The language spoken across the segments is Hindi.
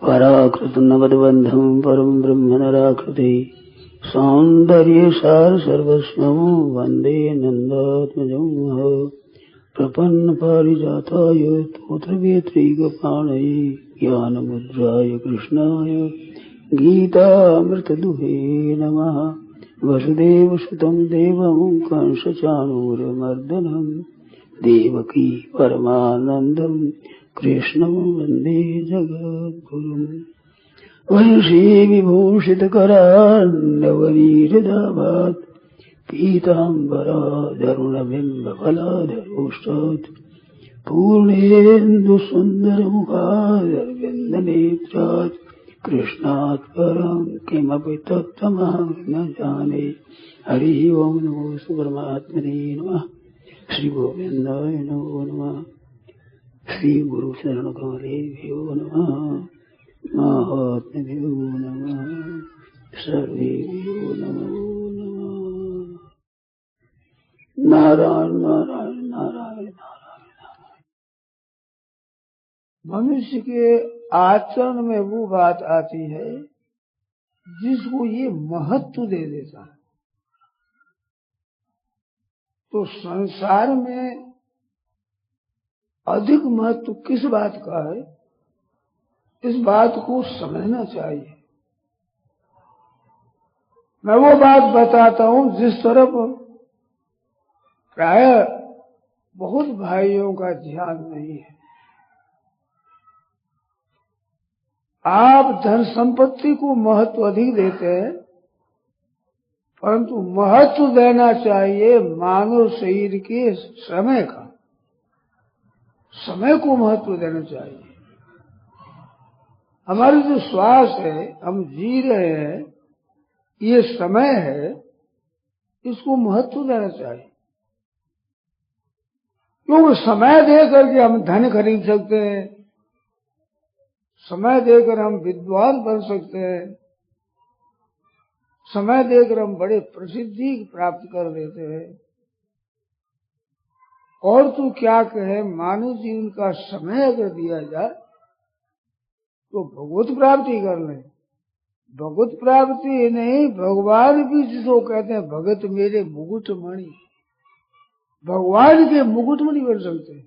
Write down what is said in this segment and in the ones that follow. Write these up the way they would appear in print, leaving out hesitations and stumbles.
पराकृत नवद्बन्धं परं ब्रह्म नराकृते सौन्दर्य सार सर्वस्वं वन्दे नन्दात्मजं प्रपन्न पारिजाताय तोत्रवेत्रैकपाणये ज्ञानमुद्राय कृष्णाय गीतामृतदुहे नमः। वसुदेवसुतं देवं कंसचाणूरमर्दनं देवकी परमानन्दं कृष्णं वन्दे जगद्गुरुम्। वंशीविभूषितकरान्नवनीरदाभात् पीताम्बराधरुणबिम्बफलाधरोष्टात् पूर्णेन्दुसुन्दरमुखादरविन्दनेत्रात् कृष्णात् परं किमपि तत्त्वमहं न जाने। हरि ओं नमो परमात्मने नमः। श्री गोविन्दाय नमो नमः। श्री गुरु शरण कमलेभ्यो नमः। महात्म्यो नमः। सर्वेभ्यो नमो नमः। नारायण नारायण नारायण नारायण। मनुष्य के आचरण में वो बात आती है जिसको ये महत्व दे देता है। तो संसार में अधिक महत्व किस बात का है, इस बात को समझना चाहिए। मैं वो बात बताता हूं जिस तरफ प्राय बहुत भाइयों का ध्यान नहीं है। आप धन संपत्ति को महत्व अधिक देते हैं, परंतु महत्व देना चाहिए मानव शरीर के समय का। समय को महत्व देना चाहिए। हमारी जो श्वास है, हम जी रहे हैं, ये समय है, इसको महत्व देना चाहिए। क्योंकि समय दे करके हम धन खरीद सकते हैं, समय देकर हम विद्वान बन सकते हैं, समय देकर हम बड़े प्रसिद्धि प्राप्त कर देते हैं। और तो क्या कहे, मानव जीवन का समय अगर दिया जाए तो भगवत प्राप्ति कर लें। भगवत प्राप्ति नहीं, भगवान भी जिसको कहते हैं भगत मेरे मुकुटमणि, भगवान के मुकुटमणि बन सकते हैं।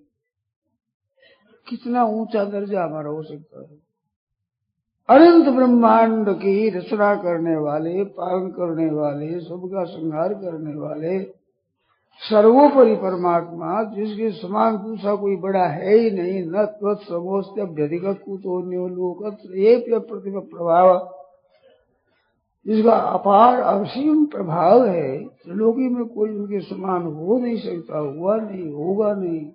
कितना ऊंचा दर्जा हमारा हो सकता है। अनंत ब्रह्मांड की रचना करने वाले, पालन करने वाले, सबका संहार करने वाले सर्वोपरि परमात्मा, जिसके समान दूसरा कोई बड़ा है ही नहीं। न त्वत्समोस्त्यभ्यधिक कुतो न्योलोकत्र ये प्रतिभा प्रभाव, जिसका अपार असीम प्रभाव है। त्रिलोकी में कोई उनके समान हो नहीं सकता, हुआ नहीं, होगा नहीं,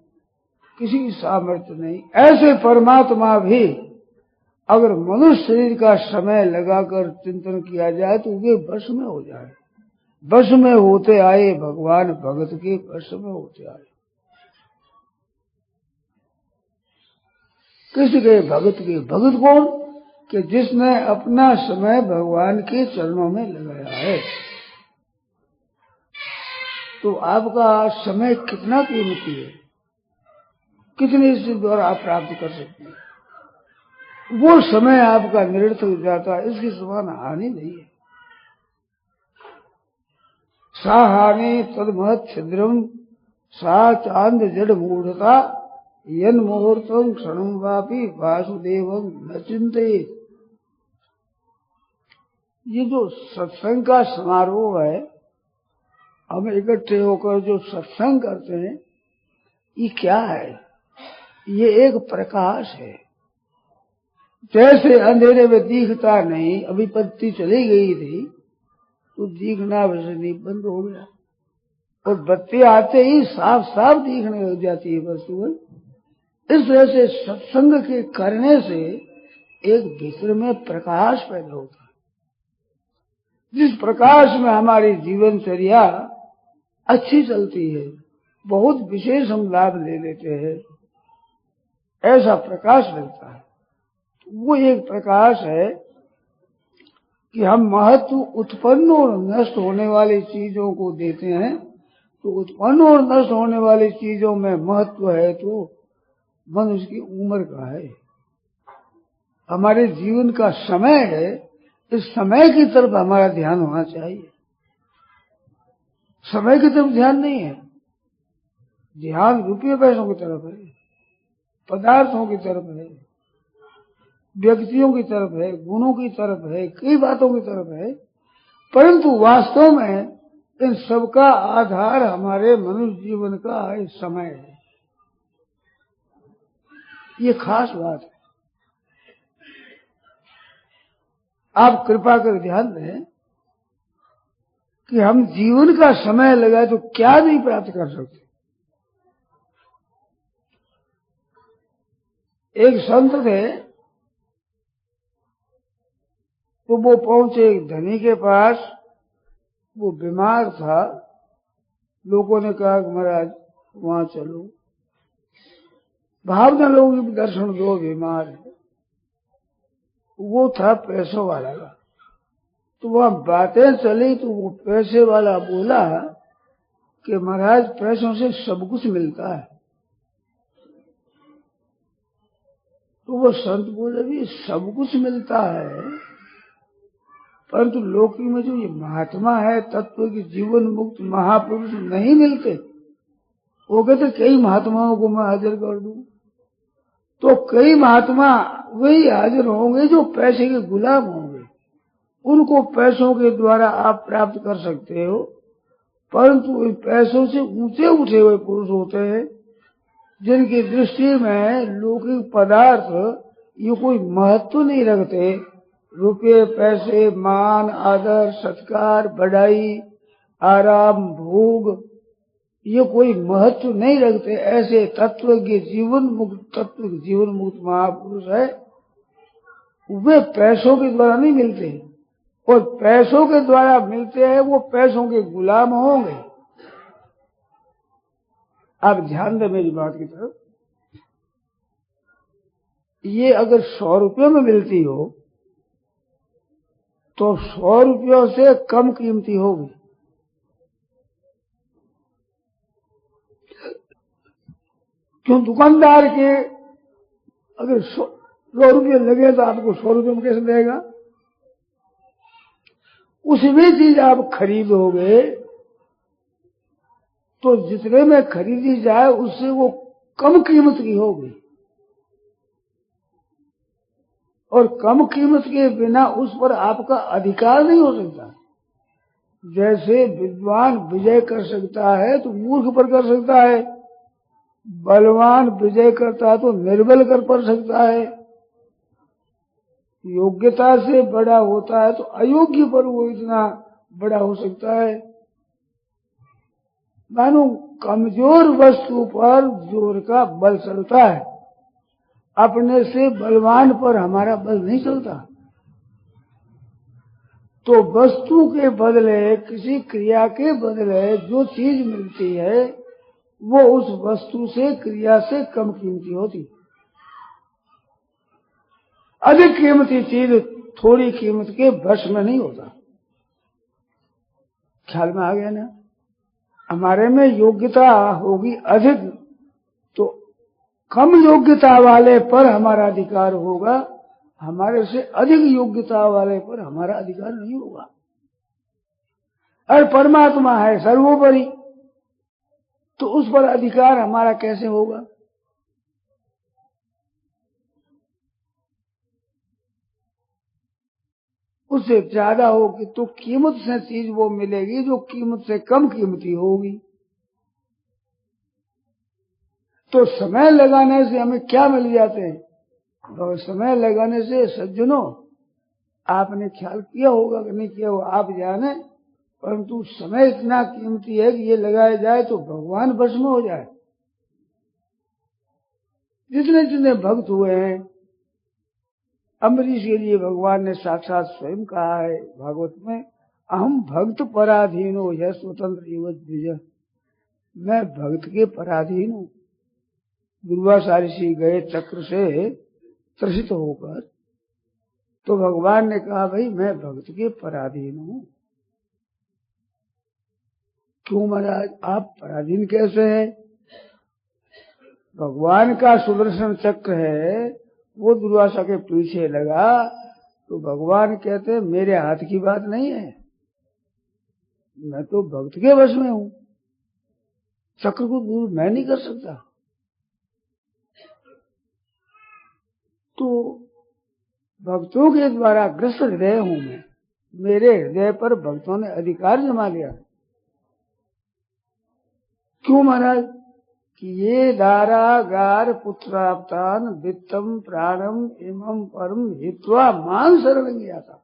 किसी की सामर्थ्य नहीं। ऐसे परमात्मा भी अगर मनुष्य शरीर का समय लगाकर चिंतन किया जाए तो वे वश में हो जाए। वश में होते आए भगवान भगत के वश में होते आए। किसके? भगत के। भगत कौन? कि जिसने अपना समय भगवान के चरणों में लगाया है। तो आपका समय कितना कीमती है, कितने इसके द्वारा आप प्राप्त कर सकते हैं। वो समय आपका निरर्थक जाता है, इसकी समान हानि नहीं है। सा हानि तदमहत छिद्रम सा चांद जड़ मूढ़ता यन मुहूर्तम क्षणम वापी वासुदेवम न चिंतित। ये जो सत्संग का समारोह है, हम इकट्ठे होकर जो सत्संग करते हैं, ये क्या है? ये एक प्रकाश है। जैसे अंधेरे में दिखता नहीं, अभी बत्ती चली गई थी तो दिखना वैसे नहीं, बंद हो गया, और बत्ती आते ही साफ साफ दिखने लग जाती है वस्तु। इस तरह से सत्संग के करने से एक भीतर में प्रकाश पैदा होता है, जिस प्रकाश में हमारी जीवनचर्या अच्छी चलती है, बहुत विशेष हम लाभ ले लेते हैं, ऐसा प्रकाश मिलता है। वो एक प्रकाश है कि हम महत्व उत्पन्न और नष्ट होने वाली चीजों को देते हैं। तो उत्पन्न और नष्ट होने वाली चीजों में महत्व है तो मनुष्य की उम्र का है। हमारे जीवन का समय है, इस समय की तरफ हमारा ध्यान होना चाहिए। समय की तरफ ध्यान नहीं है, ध्यान रुपये पैसों की तरफ है, पदार्थों की तरफ है, व्यक्तियों की तरफ है, गुणों की तरफ है, कई बातों की तरफ है। परंतु वास्तव में इन सबका आधार हमारे मनुष्य जीवन का समय है। ये खास बात है। आप कृपा कर ध्यान दें कि हम जीवन का समय लगाए तो क्या नहीं प्राप्त कर सकते। एक संत थे, तो वो पहुंचे एक धनी के पास। वो बीमार था। लोगों ने कहा कि महाराज वहां चलो, भावना लोगों की दर्शन दो, बीमार है। वो था पैसों वाला का। तो वहां बातें चली तो वो पैसे वाला बोला कि महाराज पैसों से सब कुछ मिलता है। तो वो संत बोले भी सब कुछ मिलता है, परंतु लोक में जो ये महात्मा है, तत्व की जीवन मुक्त महापुरुष नहीं मिलते। वो कहते कई महात्माओं को मैं हाजिर कर दूं, तो कई महात्मा वही हाजिर होंगे जो पैसे के गुलाम होंगे। उनको पैसों के द्वारा आप प्राप्त कर सकते हो, परंतु इन पैसों से ऊंचे उठे हुए पुरुष होते हैं, जिनकी दृष्टि में लौकिक पदार्थ ये कोई महत्व नहीं रखते। रुपये, पैसे, मान, आदर, सत्कार, बढ़ाई, आराम, भोग ये कोई महत्व नहीं रखते। ऐसे तत्व के जीवन मुक्त महापुरुष है, वे पैसों के द्वारा नहीं मिलते, और पैसों के द्वारा मिलते हैं वो पैसों के गुलाम होंगे। आप ध्यान दें मेरी बात की तरफ। ये अगर 100 रुपयों में मिलती हो तो 100 रुपयों से कम कीमती होगी। क्यों? दुकानदार के अगर 100 रुपये लगे तो आपको 100 रुपये में कैसे देगा? उसमें चीज आप खरीदोगे तो जितने में खरीदी जाए उससे वो कम कीमत की होगी, और कम कीमत के बिना उस पर आपका अधिकार नहीं हो सकता। जैसे विद्वान विजय कर सकता है तो मूर्ख पर कर सकता है, बलवान विजय करता है तो निर्बल कर सकता है, योग्यता से बड़ा होता है तो अयोग्य पर वो इतना बड़ा हो सकता है। मानो कमजोर वस्तु पर जोर का बल चलता है, अपने से बलवान पर हमारा बल नहीं चलता। तो वस्तु के बदले, किसी क्रिया के बदले जो चीज मिलती है वो उस वस्तु से, क्रिया से कम कीमती होती। अधिक कीमती चीज थोड़ी कीमत के वश में नहीं होता। ख्याल में आ गया ना? हमारे में योग्यता होगी अधिक तो कम योग्यता वाले पर हमारा अधिकार होगा, हमारे से अधिक योग्यता वाले पर हमारा अधिकार नहीं होगा। और परमात्मा है सर्वोपरि, तो उस पर अधिकार हमारा कैसे होगा? उससे ज्यादा होगी तो कीमत से चीज वो मिलेगी जो कीमत से कम कीमती होगी। तो समय लगाने से हमें क्या मिल जाते हैं? और समय लगाने से सज्जनों, आपने ख्याल किया होगा कि नहीं किया होगा आप जाने, परंतु समय इतना कीमती है कि ये लगाया जाए तो भगवान भस्म हो जाए। जितने जितने भक्त हुए हैं, अम्बरीश के लिए भगवान ने साक्षात स्वयं कहा है भागवत में, अहम भक्त पराधीनो यह स्वतंत्र युवत द्विज। मैं भक्त के पराधीन हूँ। दुर्वासा ऋषि गए चक्र से त्रसित होकर, तो भगवान ने कहा भाई मैं भक्त के पराधीन हूँ। क्यों महाराज आप पराधीन कैसे हैं? भगवान का सुदर्शन चक्र है, वो दुर्वासा के पीछे लगा तो भगवान कहते मेरे हाथ की बात नहीं है, मैं तो भक्त के वश में हूं, चक्र को दूर मैं नहीं कर सकता। तो भक्तों के द्वारा ग्रस्त हृदय हूं मैं, मेरे हृदय पर भक्तों ने अधिकार जमा लिया। क्यों महाराज? कि ये दारागार पुत्राप्तान वित्तम प्राणम एवं परम हित्वा मान शरण गया था।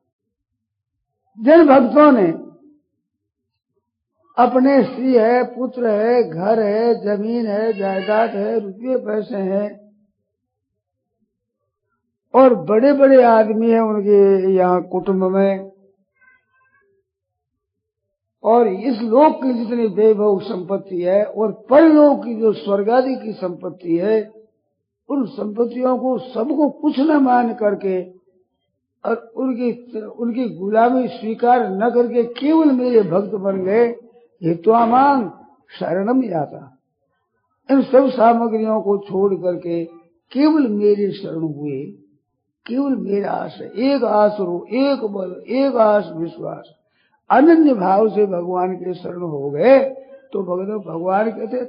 जिन भक्तों ने अपने स्त्री है, पुत्र है, घर है, जमीन है, जायदाद है, रुपये पैसे हैं और बड़े बड़े आदमी हैं उनके यहाँ कुटुंब में, और इस लोक की जितनी वैभव संपत्ति है और परलोक की जो स्वर्ग आदि की संपत्ति है, उन संपत्तियों को सबको कुछ न मान करके और उनकी गुलामी स्वीकार न करके केवल मेरे भक्त बन गए। हित्वामान शरणम याता, इन सब सामग्रियों को छोड़ करके केवल मेरे शरण हुए, केवल मेरा आश्रय, एक आसरो, एक बल, एक आस विश्वास, अनन्य भाव से भगवान के शरण हो गए। तो भगवान कहते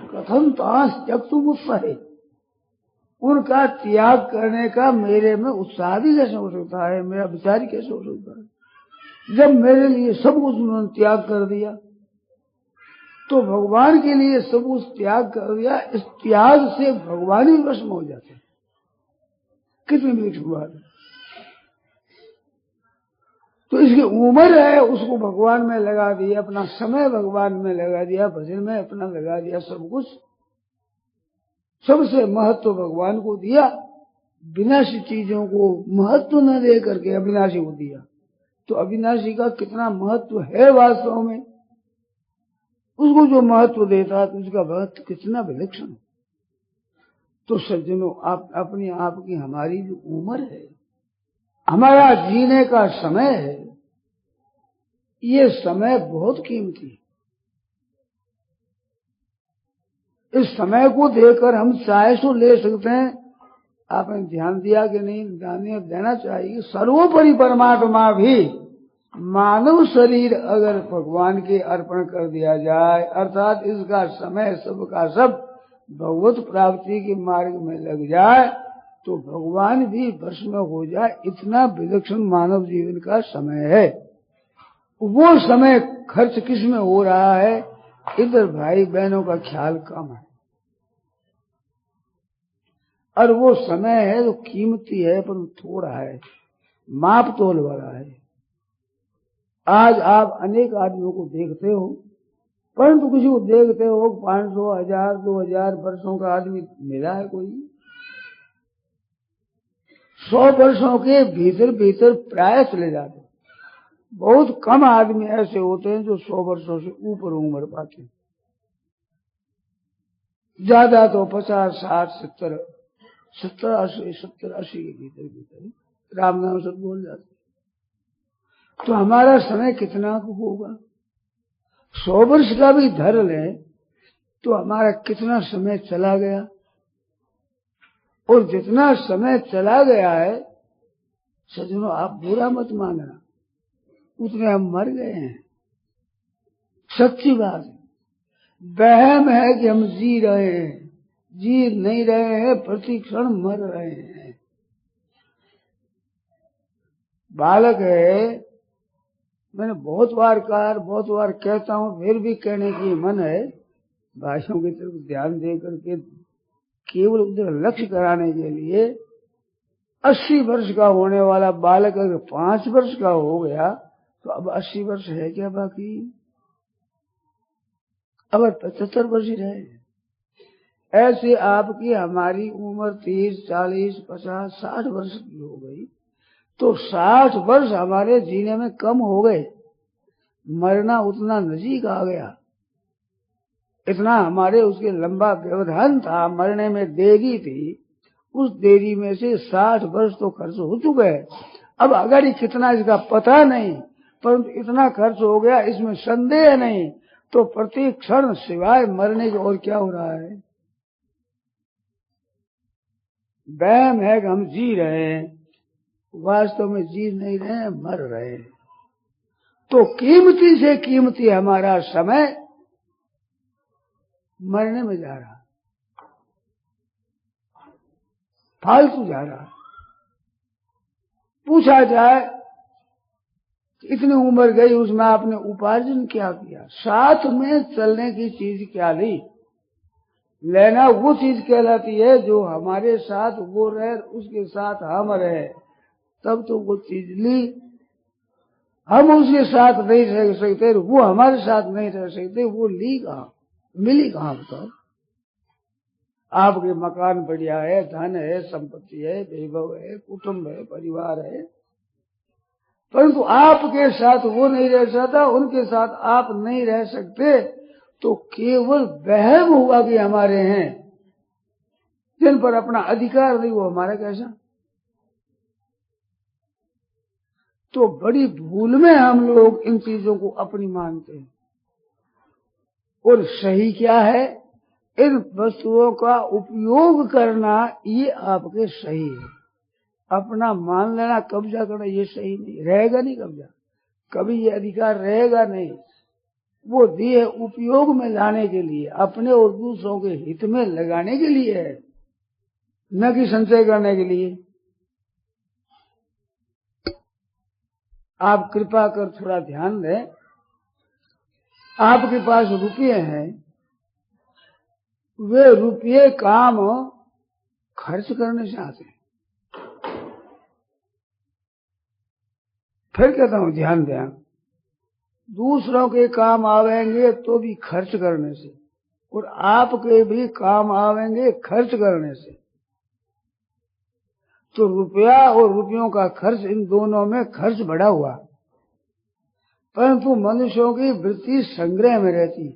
कथम तांस त्यक तुम उत्साह, उनका त्याग करने का मेरे में उत्साह भी कैसे हो सकता है, मेरा विचार कैसे हो सकता है, जब मेरे लिए सब कुछ उन्होंने त्याग कर दिया। तो भगवान के लिए सब कुछ त्याग कर दिया, इस त्याग से भगवान ही वश में हो जाते हैं। कितनी मीठी बात है। तो इसकी उम्र है उसको भगवान में लगा दिया, अपना समय भगवान में लगा दिया, भजन में अपना लगा दिया, सब कुछ, सबसे महत्व भगवान को दिया, विनाशी चीजों को महत्व न दे करके अविनाशी को दिया। तो अविनाशी का कितना महत्व है वास्तव में, उसको जो महत्व देता है तो उसका महत्व कितना विलक्षण। तो सज्जनों, आप अपनी आप की हमारी जो उम्र है, हमारा जीने का समय है, ये समय बहुत कीमती है। इस समय को देकर हम चाहे सो ले सकते हैं। आपने ध्यान दिया कि नहीं? देना चाहिए। सर्वोपरि परमात्मा भी मानव शरीर अगर भगवान के अर्पण कर दिया जाए, अर्थात इसका समय सबका सब भगवत प्राप्ति के मार्ग में लग जाए, तो भगवान भी वश में हो जाए। इतना विलक्षण मानव जीवन का समय है। वो समय खर्च किस में हो रहा है? इधर भाई बहनों का ख्याल कम है, और वो समय है जो कीमती है पर थोड़ा है, माप तोल वाला है। आज आप अनेक आदमियों को देखते हो, परंतु किसी को देखते हो 500, 1000, 2000 वर्षों का आदमी मिला है कोई? 100 वर्षों के भीतर भीतर प्राय चले जाते। बहुत कम आदमी ऐसे होते हैं जो 100 वर्षों से ऊपर उम्र पाते हैं। ज्यादा तो 50, 60, 70, 80 के भीतर भीतर राम नाम सब बोल जाते। तो हमारा समय कितना होगा? 100 वर्ष का भी धर लें तो हमारा कितना समय चला गया, और जितना समय चला गया है सज्जनों, आप बुरा मत मानना, उतने हम मर गए हैं। सच्ची बात है। वहम है कि हम जी रहे हैं, जी नहीं रहे हैं, प्रति क्षण मर रहे हैं। बालक है, मैंने बहुत बार कहा, बहुत बार कहता हूं, फिर भी कहने की मन है, भाइयों की तरफ ध्यान दे करके केवल उधर लक्ष्य कराने के लिए। 80 वर्ष का होने वाला बालक अगर 5 वर्ष का हो गया तो अब 80 वर्ष है क्या बाकी? अब 75 वर्ष ही रहे। ऐसे आपकी हमारी उम्र 30, 40, 50, 60 वर्ष की हो गई, तो 60 वर्ष हमारे जीने में कम हो गए। मरना उतना नजीक आ गया, इतना हमारे उसके लंबा व्यवधान था, मरने में देरी थी। उस देरी में से 60 वर्ष तो खर्च हो चुके हैं। अब अगर ये कितना इसका पता नहीं, परंतु इतना खर्च हो गया इसमें संदेह नहीं। तो प्रति क्षण सिवाय मरने के और क्या हो रहा है? वहम है कि हम जी रहे हैं, वास्तव में जी नहीं रहे हैं, मर रहे हैं। तो कीमती से कीमती हमारा समय मरने में जा रहा, फालतू जा रहा। पूछा जाए इतनी उम्र गई, उसमें आपने उपार्जन क्या किया? साथ में चलने की चीज क्या ली? लेना वो चीज कहलाती है जो हमारे साथ वो रहे, उसके साथ हम रहे, तब तो वो चीज ली। हम उसके साथ नहीं रह सकते, वो हमारे साथ नहीं रह सकते, वो ली कहाँ, मिली कहाँ बताओ? आपके मकान बढ़िया है, धन है, संपत्ति है, वैभव है, कुटुंब है, परिवार है, परंतु आपके साथ वो नहीं रह सकता, उनके साथ आप नहीं रह सकते, तो केवल वहम हुआ कि हमारे हैं, जिन पर अपना अधिकार नहीं, वो हमारा कैसा? तो बड़ी भूल में हम लोग इन चीजों को अपनी मानते हैं। और सही क्या है? इन वस्तुओं का उपयोग करना ये आपके सही है। अपना मान लेना, कब्जा करना, ये सही नहीं, रहेगा नहीं कब्जा, कभी ये अधिकार रहेगा नहीं। वो दिए उपयोग में लाने के लिए, अपने और दूसरों के हित में लगाने के लिए है, न कि संचय करने के लिए। आप कृपा कर थोड़ा ध्यान दें, आपके पास रुपये हैं, वे रुपये काम खर्च करने से आते हैं। फिर कहता हूं ध्यान दें, दूसरों के काम आवेंगे तो भी खर्च करने से, और आपके भी काम आवेंगे खर्च करने से। तो रुपया और रुपयों का खर्च, इन दोनों में खर्च बढ़ा हुआ, परंतु मनुष्यों की वृत्ति संग्रह में रहती,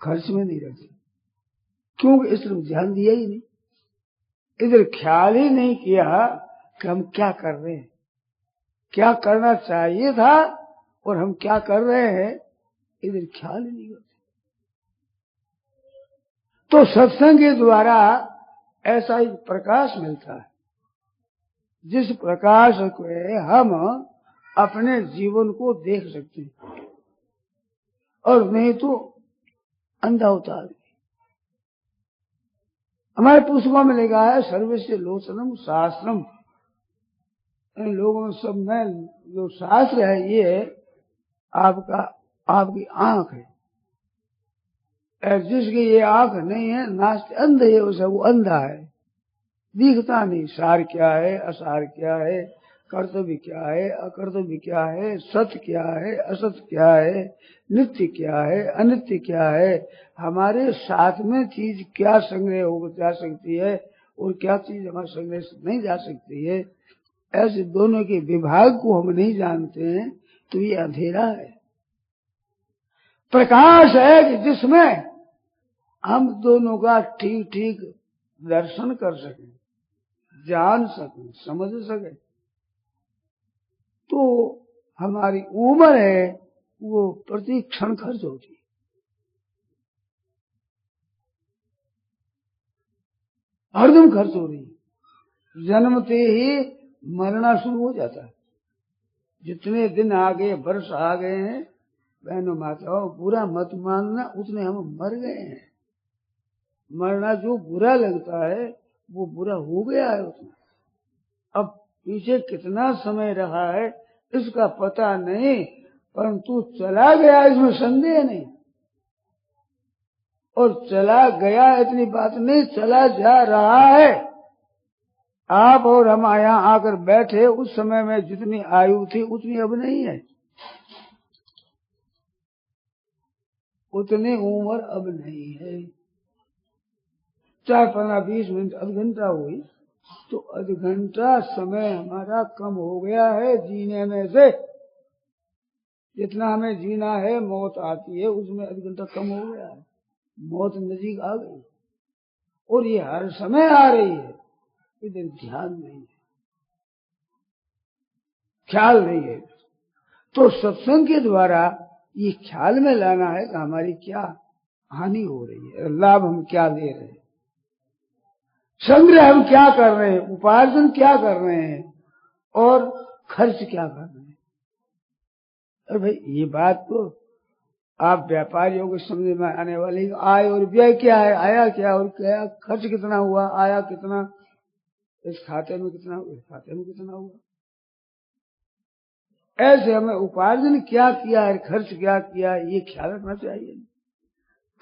खर्च में नहीं रहती। क्योंकि इस तरफ ध्यान दिया ही नहीं, इधर ख्याल ही नहीं किया कि हम क्या कर रहे हैं, क्या करना चाहिए था और हम क्या कर रहे हैं, इधर ख्याल ही नहीं करते। तो सत्संग के द्वारा ऐसा एक प्रकाश मिलता है, जिस प्रकाश को हम अपने जीवन को देख सकते हैं, और नहीं तो अंधा उतार। हमारे पुस्तकों में लिखा है सर्वस्य लोचनम शास्त्रम। इन लोगों सब में जो शास्त्र है ये आपकी आंख है, जिसकी ये आंख नहीं है, नास्ते अंध है, उसे वो अंधा है, दिखता नहीं सार क्या है, असार क्या है, कर्तव्य क्या है, अकर्तव्य क्या है, सत्य क्या है, असत्य क्या है, नित्य क्या है, अनित्य क्या है, हमारे साथ में चीज क्या संग्रह हो जा सकती है और क्या चीज हमारे संग्रह से नहीं जा सकती है, ऐसे दोनों के विभाग को हम नहीं जानते हैं, तो ये अंधेरा है। प्रकाश है कि जिसमें हम दोनों का ठीक ठीक दर्शन कर सकें, जान सकें, समझ सकें। तो हमारी उम्र है वो प्रति क्षण खर्च होती है। हरदम खर्च हो रही है, जन्मते ही मरना शुरू हो जाता है। जितने दिन आ गए, वर्ष आ गए हैं, बहनों माताओं बुरा मत मानना, उतने हम मर गए हैं। मरना जो बुरा लगता है वो बुरा हो गया है उतना। अब पीछे कितना समय रहा है इसका पता नहीं, परंतु चला गया इसमें संदेह नहीं, और चला गया इतनी बात नहीं, चला जा रहा है। आप और हम यहाँ आकर बैठे, उस समय में जितनी आयु थी उतनी अब नहीं है, उतनी उम्र अब नहीं है। चाहे 15-20 मिनट आध घंटा हुई, तो आध घंटा समय हमारा कम हो गया है जीने में से। जितना हमें जीना है, मौत आती है, उसमें आध घंटा कम हो गया है, मौत नजीक आ गई, और ये हर समय आ रही है, इधर ध्यान नहीं है, ख्याल नहीं है। तो सत्संग के द्वारा ये ख्याल में लाना है कि हमारी क्या हानि हो रही है, लाभ हम क्या ले रहे हैं। संग्रह हम क्या कर रहे हैं, उपार्जन क्या कर रहे हैं और खर्च क्या कर रहे हैं। अरे भाई ये बात तो आप व्यापारियों को समझ में आने वाली, आय और व्यय क्या है, आया क्या और क्या, खर्च कितना हुआ, आया कितना, इस खाते में कितना हुआ, इस खाते में कितना हुआ। ऐसे हमें उपार्जन क्या किया है, खर्च क्या किया है, ये ख्याल रखना चाहिए।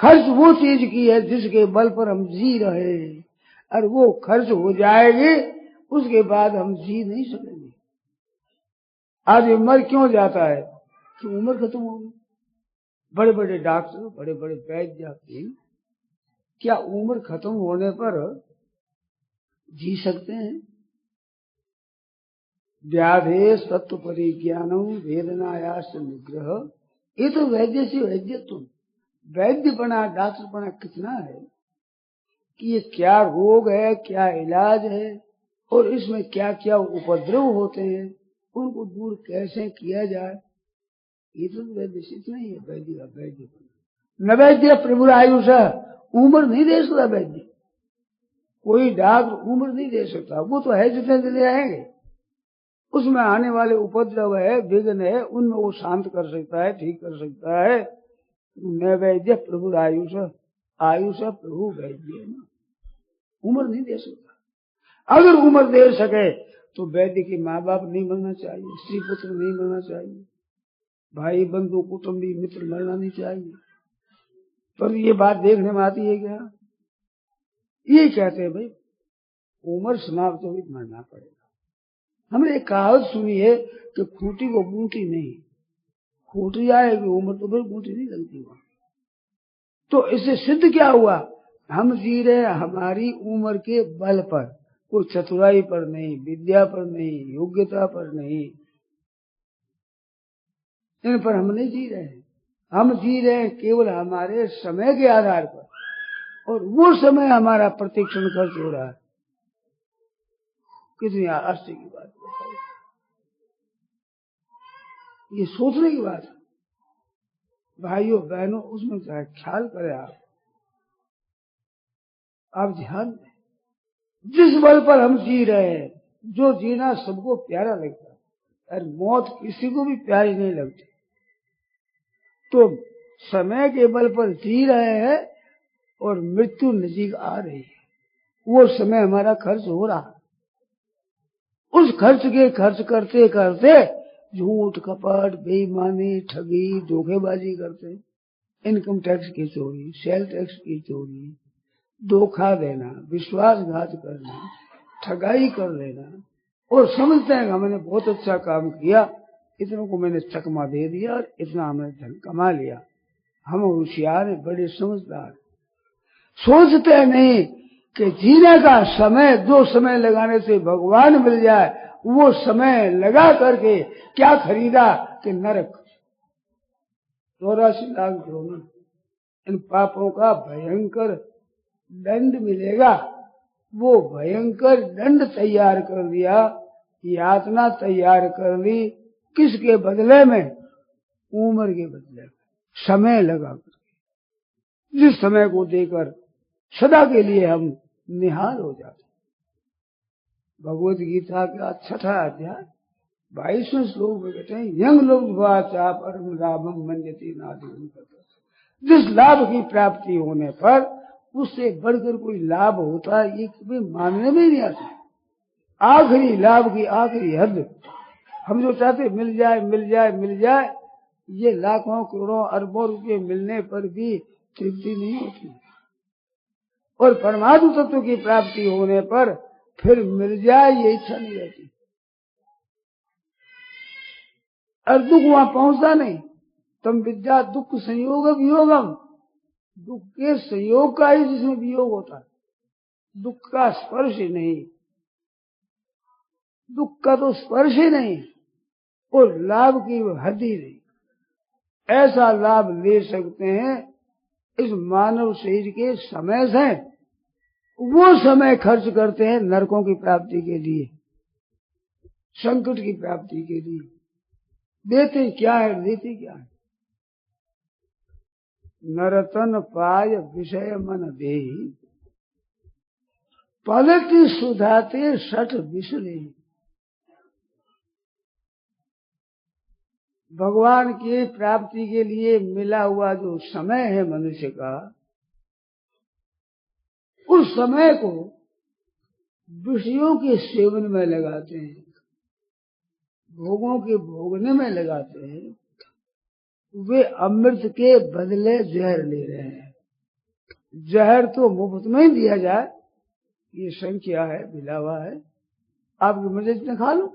खर्च वो चीज की है जिसके बल पर हम जी रहे हैं, और वो खर्च हो जाएगी उसके बाद हम जी नहीं सकेंगे। आज उम्र क्यों जाता है कि उम्र खत्म होगी। बड़े बड़े डॉक्टर, बड़े बड़े वैद्य की क्या उम्र खत्म होने पर जी सकते हैं। व्याधे सत्व परिज्ञानम वेदनायास निग्रह, ये तो वैद्य से वैद्य तुम वैद्यपना डॉक्टरपना कितना है कि ये क्या रोग है, क्या इलाज है और इसमें क्या क्या उपद्रव होते हैं, उनको दूर कैसे किया जाए, ये तो वैद्य से इतना ही है। वैद्य वैद्य न वैद्य प्रभु आयुष, उम्र नहीं दे सकता वैद्य, कोई डॉक्टर उम्र नहीं दे सकता। वो तो है जितने दिन रहेंगे, उसमें आने वाले उपद्रव है, विघ्न है, उनमें वो शांत कर सकता है, ठीक कर सकता है। न वैद्य प्रभु आयुष, आयुष प्रभु वैद्य, उम्र नहीं दे सकता। अगर उम्र दे सके तो वैद्य के माँ बाप नहीं मरना चाहिए, स्त्री पुत्र नहीं मरना चाहिए, भाई बंधु कुटुंबी मित्र मरना नहीं चाहिए। पर ये बात देखने में आती है क्या, ये कहते हैं भाई उम्र समाप्त होगी मरना पड़ेगा। हमने एक कहावत सुनी है कि खूंटी को बूटी नहीं, खूंटी आएगी उम्र तो फिर बूटी नहीं लगती वहां। तो इससे सिद्ध क्या हुआ, हम जी रहे हमारी उम्र के बल पर, कोई चतुराई पर नहीं, विद्या पर नहीं, योग्यता पर नहीं, इन पर हम नहीं जी रहे हैं। हम जी रहे हैं केवल हमारे समय के आधार पर, और वो समय हमारा प्रतिक्षण खर्च हो रहा है। कितनी आश्चर्य की बात है, ये सोचने की बात है। भाइयों बहनों उसमें चाहे ख्याल करें आप ध्यान दें, जिस बल पर हम जी रहे हैं, जो जीना सबको प्यारा लगता है, और मौत किसी को भी प्यारी नहीं लगती। तो समय के बल पर जी रहे हैं और मृत्यु नजीक आ रही है, वो समय हमारा खर्च हो रहा है। उस खर्च के खर्च करते करते झूठ कपट बेईमानी ठगी धोखेबाजी करते, इनकम टैक्स की चोरी, सेल टैक्स की चोरी, धोखा देना, विश्वासघात करना, ठगाई कर लेना, और समझते हैं कि हमने बहुत अच्छा काम किया, इतनों को मैंने चकमा दे दिया और इतना हमने धन कमा लिया, हम होशियार हैं, बड़े समझदार। सोचते नहीं कि जीने का समय, जो समय लगाने से भगवान मिल जाए, वो समय लगा करके क्या खरीदा कि नरक। 84 लाख करोड़ इन पापों का भयंकर दंड मिलेगा। वो भयंकर दंड तैयार कर दिया, यातना तैयार कर दी, किसके बदले में, उम्र के बदले में, समय लगा करके, जिस समय को देकर सदा के लिए हम निहाल हो जाते। भगवत गीता का 6वां अध्याय 22वें श्लोक में कहते हैं, यंग लोग परम लाभम मन्यते नादि, जिस लाभ की प्राप्ति होने पर उससे बढ़कर कोई लाभ होता है ये कभी मानने में नहीं आता। आखिरी लाभ की आखिरी हद, हम जो चाहते मिल जाए मिल जाए मिल जाए, ये लाखों करोड़ों अरबों रुपये मिलने पर भी तृप्ति नहीं होती। और परमात्म तत्व की प्राप्ति होने पर फिर मिल जाए ये इच्छा नहीं रहती, और दुख वहां पहुंचता नहीं। तम विद्या दुख संयोग वियोगम, दुख के संयोग का ही जिसमें वियोग होता है, दुख का स्पर्श ही नहीं, दुख का तो स्पर्श ही नहीं, और लाभ की हद ही नहीं। ऐसा लाभ ले सकते हैं इस मानव शरीर के समय से, वो समय खर्च करते हैं नरकों की प्राप्ति के लिए, संकट की प्राप्ति के लिए। देते क्या है, देते क्या है, नरतन पाय विषय मन देहि, पलटी सुधाते सठ बिसरे। भगवान की प्राप्ति के लिए मिला हुआ जो समय है मनुष्य का, उस समय को विषयों के सेवन में लगाते हैं, भोगों के भोगने में लगाते हैं। वे अमृत के बदले जहर ले रहे हैं। जहर तो मुफ्त में ही दिया जाए, ये संख्या है, मिला हुआ है, आपकी मर्जी जितने खा लो,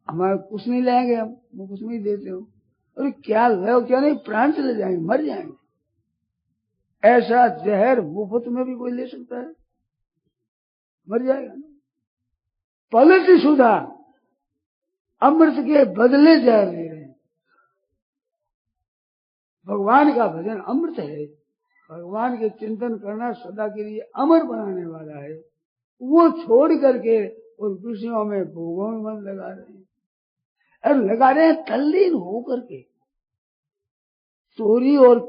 हमारे कुछ नहीं लाएंगे, हम मुफ्त में ही देते हो। अरे क्या है, क्या नहीं, प्राण चले जाएंगे, मर जाएंगे। ऐसा जहर मुफ्त में भी कोई ले सकता है? मर जाएगा ना। पलटी सुधा, अमृत के बदले जहर ले रहे हैं। भगवान का भजन अमृत है, भगवान के चिंतन करना सदा के लिए अमर बनाने वाला है। वो छोड़ करके और विषयों में भोगों में मन लगा रहे हैं, और लगा रहे हैं तल्लीन हो करके। चोरी और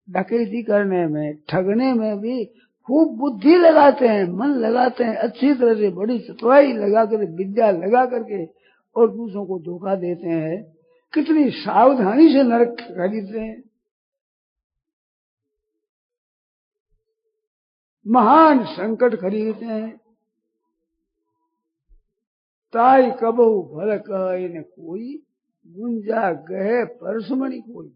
डकैती करने में, ठगने में भी खूब बुद्धि लगाते हैं, मन लगाते हैं, अच्छी तरह से बड़ी चतुराई लगा कर, विद्या लगा करके, और दूसरों को धोखा देते हैं। कितनी सावधानी से नरक खरीदते हैं। महान संकट खरीदते हैं। ताई कबहू भल कहे न कोई, गुंजा गहे परसमणि कोई।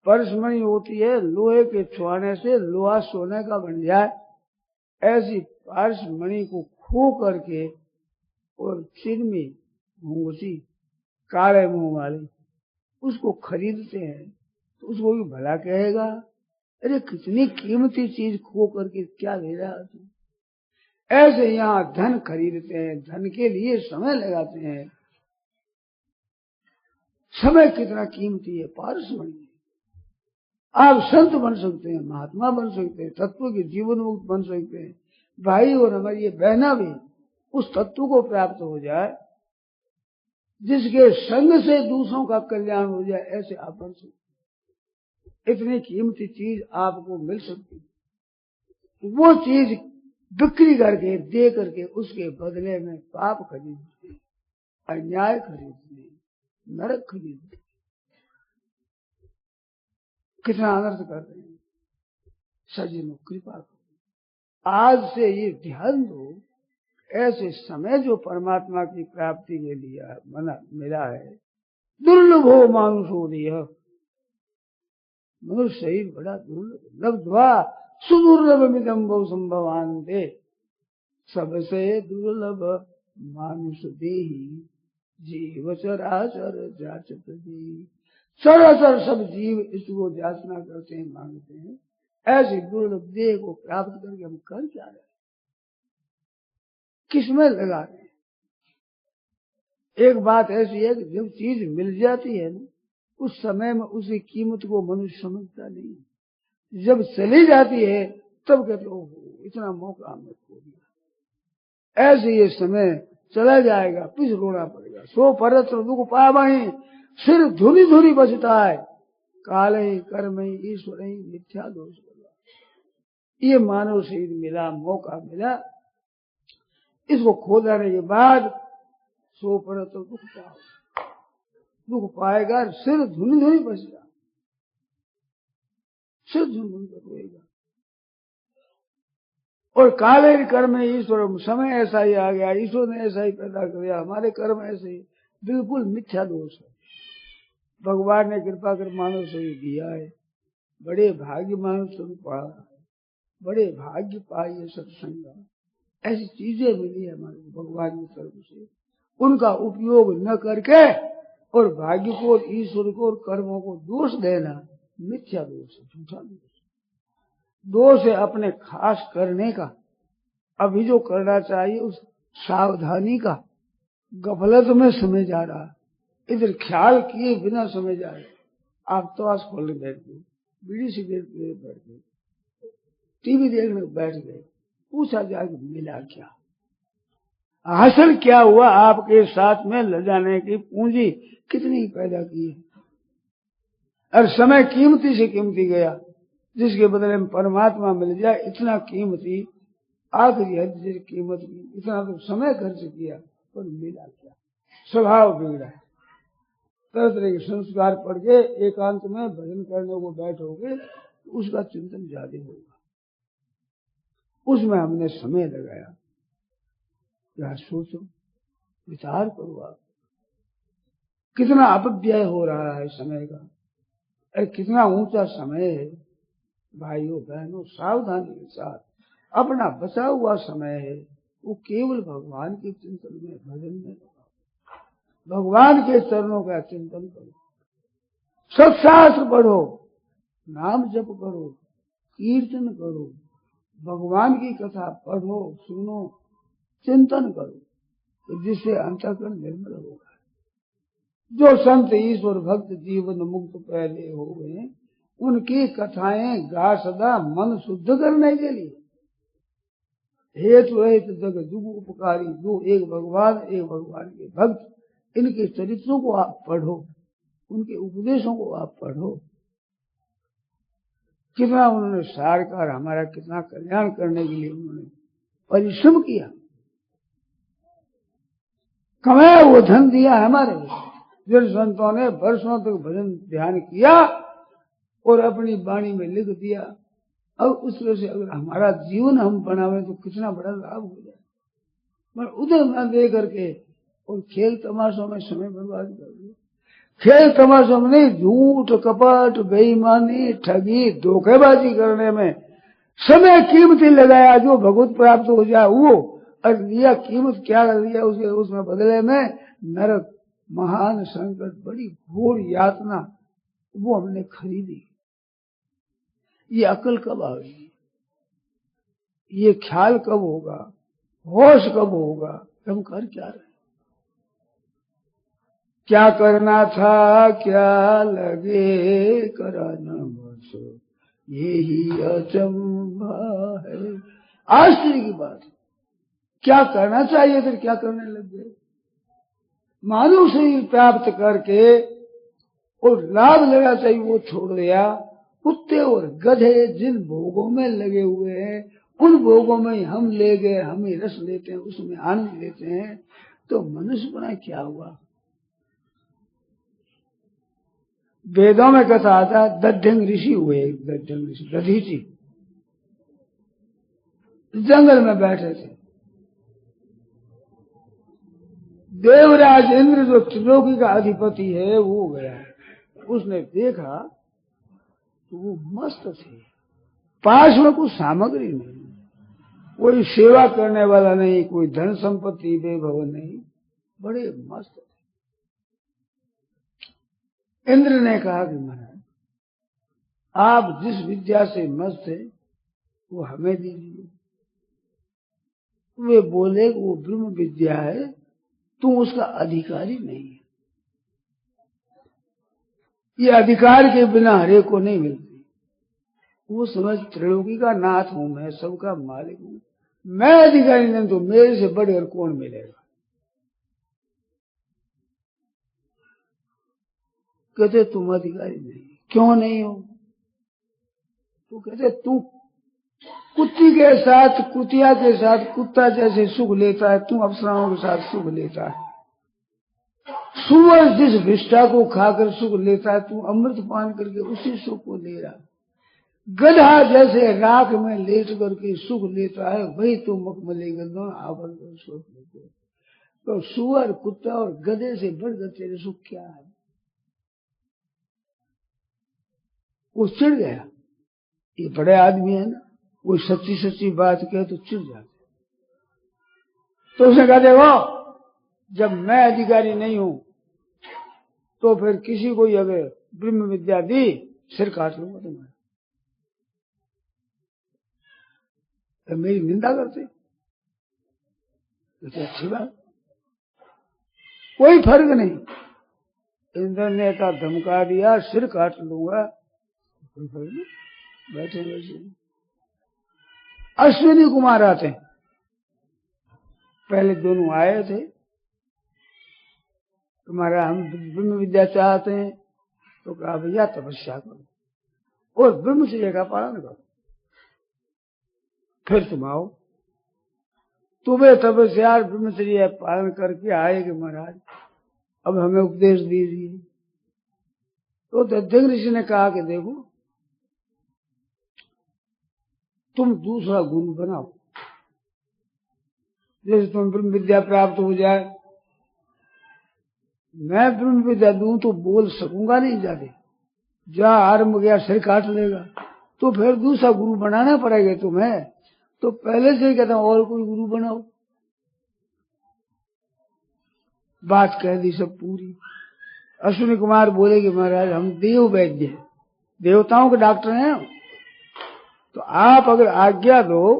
परसमणि होती है लोहे के छुआने से लोहा सोने का बन जाए, ऐसी परसमणि को खो करके और चिरमी घूंघटी काले मुंह वाली उसको खरीदते हैं, तो उसको भी भला कहेगा। अरे कितनी कीमती चीज खो करके क्या ले रहा तू। ऐसे यहाँ धन खरीदते हैं, धन के लिए समय लगाते हैं। समय कितना कीमती है, पारसमणि। आप संत बन सकते हैं, महात्मा बन सकते हैं, तत्व के जीवन मुक्त बन सकते हैं। भाई और हमारी ये बहना भी उस तत्व को प्राप्त हो जाए जिसके संग से दूसरों का कल्याण हो जाए, ऐसे आप बन सकते। इतनी कीमती चीज आपको मिल सकती है। वो चीज बिक्री करके, दे करके, उसके बदले में पाप खरीदते, अन्याय खरीदते, नरक खरीदते, कितना अनर्थ कर रहे हैं। सज्जनों कृपा करो, आज से ये ध्यान दो, ऐसे समय जो परमात्मा की प्राप्ति के लिए मिला है, दुर्लभ हो मानुषो देह। मनुष्य शरीर बड़ा दुर्लभ, लब्ध्वा सुदुर्लभ मिदम बहु संभवान्ते। सबसे दुर्लभ मानुष देही, जीव चराचर जाचत जी। चराचर सब जीव इसको जाचना करते हैं, मांगते हैं। ऐसी दुर्लभ देह को प्राप्त करके हम कर क्या रहे, किसमें लगा रहे हैं। एक बात ऐसी है कि जब चीज मिल जाती है ना, उस समय में उसकी कीमत को मनुष्य समझता नहीं। जब चली जाती है तब कहते ओहो इतना मौका हमने खो दिया। ऐसे ये समय चला जाएगा, पिछ रोना पड़ेगा। सो परत दुख पावहीं, सिर धुरी धुरी बचता है। काल ही कर्म ही ईश्वर ही मिथ्या दोष बोला। ये मानव शरीर मिला, मौका मिला, इसको खो जाने के बाद सो परत दुख पाओ, दुख पाएगा, सिर धुनी धुनी बचेगा, सिर धुनी धुनी रोएगा। और काले कर्म ईश्वर, समय ऐसा ही आ गया, ईश्वर ने ऐसा ही पैदा कर दिया, हमारे कर्म ऐसे ही, बिल्कुल मिथ्या दोष है। भगवान ने कृपा कर मानव शरीर दिया है, बड़े भाग्य मानव स्वरूप पड़ा है, बड़े भाग्य पाइए सत्संग। ऐसी चीजें मिली है हमारे भगवान की तरफ से, उनका उपयोग न करके और भाग्य को और ईश्वर को और कर्मों को दोष देना मिथ्या दोष है, झूठा दोष। दोष है अपने खास करने का, अभी जो करना चाहिए उस सावधानी का, गफलत में समय जा रहा, इधर ख्याल किए बिना समय जा रहे। आप तो आज खोलने बैठ गए, बीड़ी सिगरेट पिए बैठ गए, टीवी देखने बैठ गए, पूछा जाए कि मिला क्या, हासिल क्या हुआ। आपके साथ में ले जाने की पूंजी कितनी पैदा की है, और समय कीमती से कीमती गया, जिसके बदले में परमात्मा मिल जाए इतना कीमती आखिरी हद से कीमत की, इतना तो समय खर्च किया पर मिला क्या? स्वभाव बिगड़ा, तरह तरह के संस्कार पड़ के एकांत में भजन करने को बैठोगे तो उसका चिंतन ज्यादा होगा। उसमें हमने समय लगाया। यार सोचो, विचार करो आप, कितना अपव्यय हो रहा है समय का, अरे कितना ऊंचा समय है। भाइयों बहनों, सावधानी के साथ अपना बचा हुआ समय है वो केवल भगवान के चिंतन में, भजन में लगाओ, भगवान के चरणों का चिंतन करो, सत्शास्त्र पढ़ो, नाम जप करो, कीर्तन करो, भगवान की कथा पढ़ो, सुनो, चिंतन करो, तो जिससे अंतःकरण निर्मल होगा। जो संत ईश्वर भक्त जीवन मुक्त पहले हो गए, उनकी कथाएं गा सदा मन शुद्ध करने के लिए। हेतु रहित जग जुग उपकारी, जो एक भगवान के भक्त, इनके चरित्रों को आप पढ़ो, उनके उपदेशों को आप पढ़ो। कितना उन्होंने सारकार हमारा कितना कल्याण करने के लिए उन्होंने परिश्रम किया, कमाया वो धन दिया हमारे लिए। जिन संतों ने वर्षों तक भजन ध्यान किया और अपनी वाणी में लिख दिया, अब उस तरह से अगर हमारा जीवन हम बनावे तो कितना बड़ा लाभ हो जाए। पर उधर न दे करके और खेल तमाशों में समय बर्बाद कर दिया। खेल तमाशों में नहीं, झूठ कपट बेईमानी ठगी धोखेबाजी करने में समय कीमती लगाया, जो भगवत प्राप्त हो जाए वो, और लिया कीमत क्या लिया उसे, उसमें बदले में नरक, महान संकट, बड़ी घोर यातना वो हमने खरीदी। ये अकल कब आएगी, ये ख्याल कब होगा, होश कब होगा, हम कर क्या रहे, क्या करना था क्या लगे कराना, बस यही अचंभा है। आश्चर्य की बात, क्या करना चाहिए फिर क्या करने लग गए। मानव शरीर प्राप्त करके और लाभ लेना चाहिए वो छोड़ दिया। कुत्ते और गधे जिन भोगों में लगे हुए हैं, उन भोगों में हम ले गए, हम ही रस लेते हैं, उसमें आनंद लेते हैं, तो मनुष्य बना क्या हुआ। वेदों में कथा आता, दध्यंग ऋषि हुए, दध्यंग ऋषि दधीची जंगल में बैठे थे। देवराज इंद्र जो त्रिलोकी का अधिपति है वो गया, उसने देखा तो वो मस्त थे, पास में कुछ सामग्री नहीं, कोई सेवा करने वाला नहीं, कोई धन संपत्ति वैभव नहीं, बड़े मस्त थे। इंद्र ने कहा कि महाराज आप जिस विद्या से मस्त है वो हमें दीजिए। वे बोले वो ब्रह्म विद्या है, तू उसका अधिकारी नहीं है, ये अधिकार के बिना हरे को नहीं मिलती। वो समझ त्रिलोकी का नाथ हूं मैं, सबका मालिक हूं, मैं अधिकारी नहीं तो मेरे से बढ़कर कौन मिलेगा। कहते तुम अधिकारी नहीं, क्यों नहीं हो। तो कहते तू कुत्ती के साथ, कुतिया के साथ कुत्ता जैसे सुख लेता है, तू अप्सराओं के साथ सुख लेता है। सूअर जिस विष्ठा को खाकर सुख लेता है, तू अमृत पान करके उसी सुख को ले रहा। गधा जैसे राख में लेट करके सुख लेता है, वही तू मखमली गंदों आवरण कर सुख लेते। तो सूअर, कुत्ता और गधे से बढ़कर तेरे सुख क्या है। वो चिढ़ गया, ये बड़े आदमी है ना, वो सच्ची सच्ची बात कहे तो चिढ़ जाते। तो उसने कहा देखो, जब मैं अधिकारी नहीं हूं तो फिर किसी को अगर ब्रह्म विद्या दी, सिर काट लूंगा तुम्हारा। तो मेरी निंदा करते, तो अच्छी बात, कोई फर्क नहीं। इंद्र ने का धमका दिया, सिर काट लूंगा, कोई फर्क नहीं, बैठे बैठे। अश्विनी कुमार आते, पहले दोनों आए थे, तुम्हारा हम ब्रह्म विद्या चाहते हैं, तो कहा भैया तपस्या करो और ब्रह्मचर्य का पालन करो, फिर तुम आओ। तुम्हें तपस्या ब्रह्मचर्य पालन करके आएगे महाराज, अब हमें उपदेश दीजिए। तो दध्यंग ऋषि ने कहा कि देखो तुम दूसरा गुरु बनाओ, जैसे तुम ब्रह्म विद्या प्राप्त हो जाए। मैं ब्रह्म विद्या दूं तो बोल सकूंगा नहीं ज्यादा, जहां आरंभ गया सिर काट लेगा, तो फिर दूसरा गुरु बनाना पड़ेगा तुम्हें। तो पहले से ही कहता हूं और कोई गुरु बनाओ। बात कह दी सब पूरी। अश्विनी कुमार बोले कि महाराज हम देव वैद्य हैं, देवताओं के डॉक्टर हैं, तो आप अगर आज्ञा दो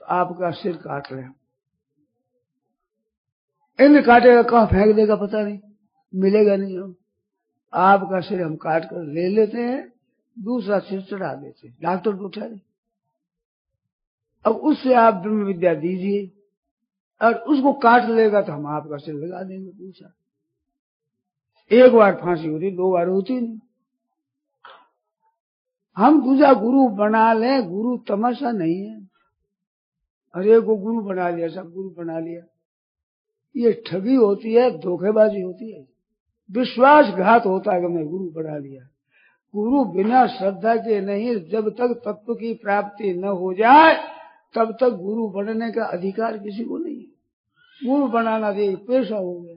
तो आपका सिर काट रहे हैं। इंद्र काटेगा, कहां फेंक देगा पता नहीं, मिलेगा नहीं। हम आपका सिर हम काट कर ले लेते हैं, दूसरा सिर चढ़ा देते हैं, डॉक्टर तो ठहरे। अब उससे आप ब्रह्म विद्या दीजिए, और उसको काट लेगा तो हम आपका सिर लगा देंगे दूसरा। एक बार फांसी होती, दो बार होती नहीं। हम दूसरा गुरु बना लें, गुरु तमाशा नहीं है। अरे को गुरु बना लिया, सब गुरु बना लिया, ये ठगी होती है, धोखेबाजी होती है, विश्वासघात होता है कि मैं गुरु बना लिया। गुरु बिना श्रद्धा के नहीं, जब तक तत्व की प्राप्ति न हो जाए तब तक गुरु बनने का अधिकार किसी को नहीं है। गुरु बनाना एक पेशा हो गया,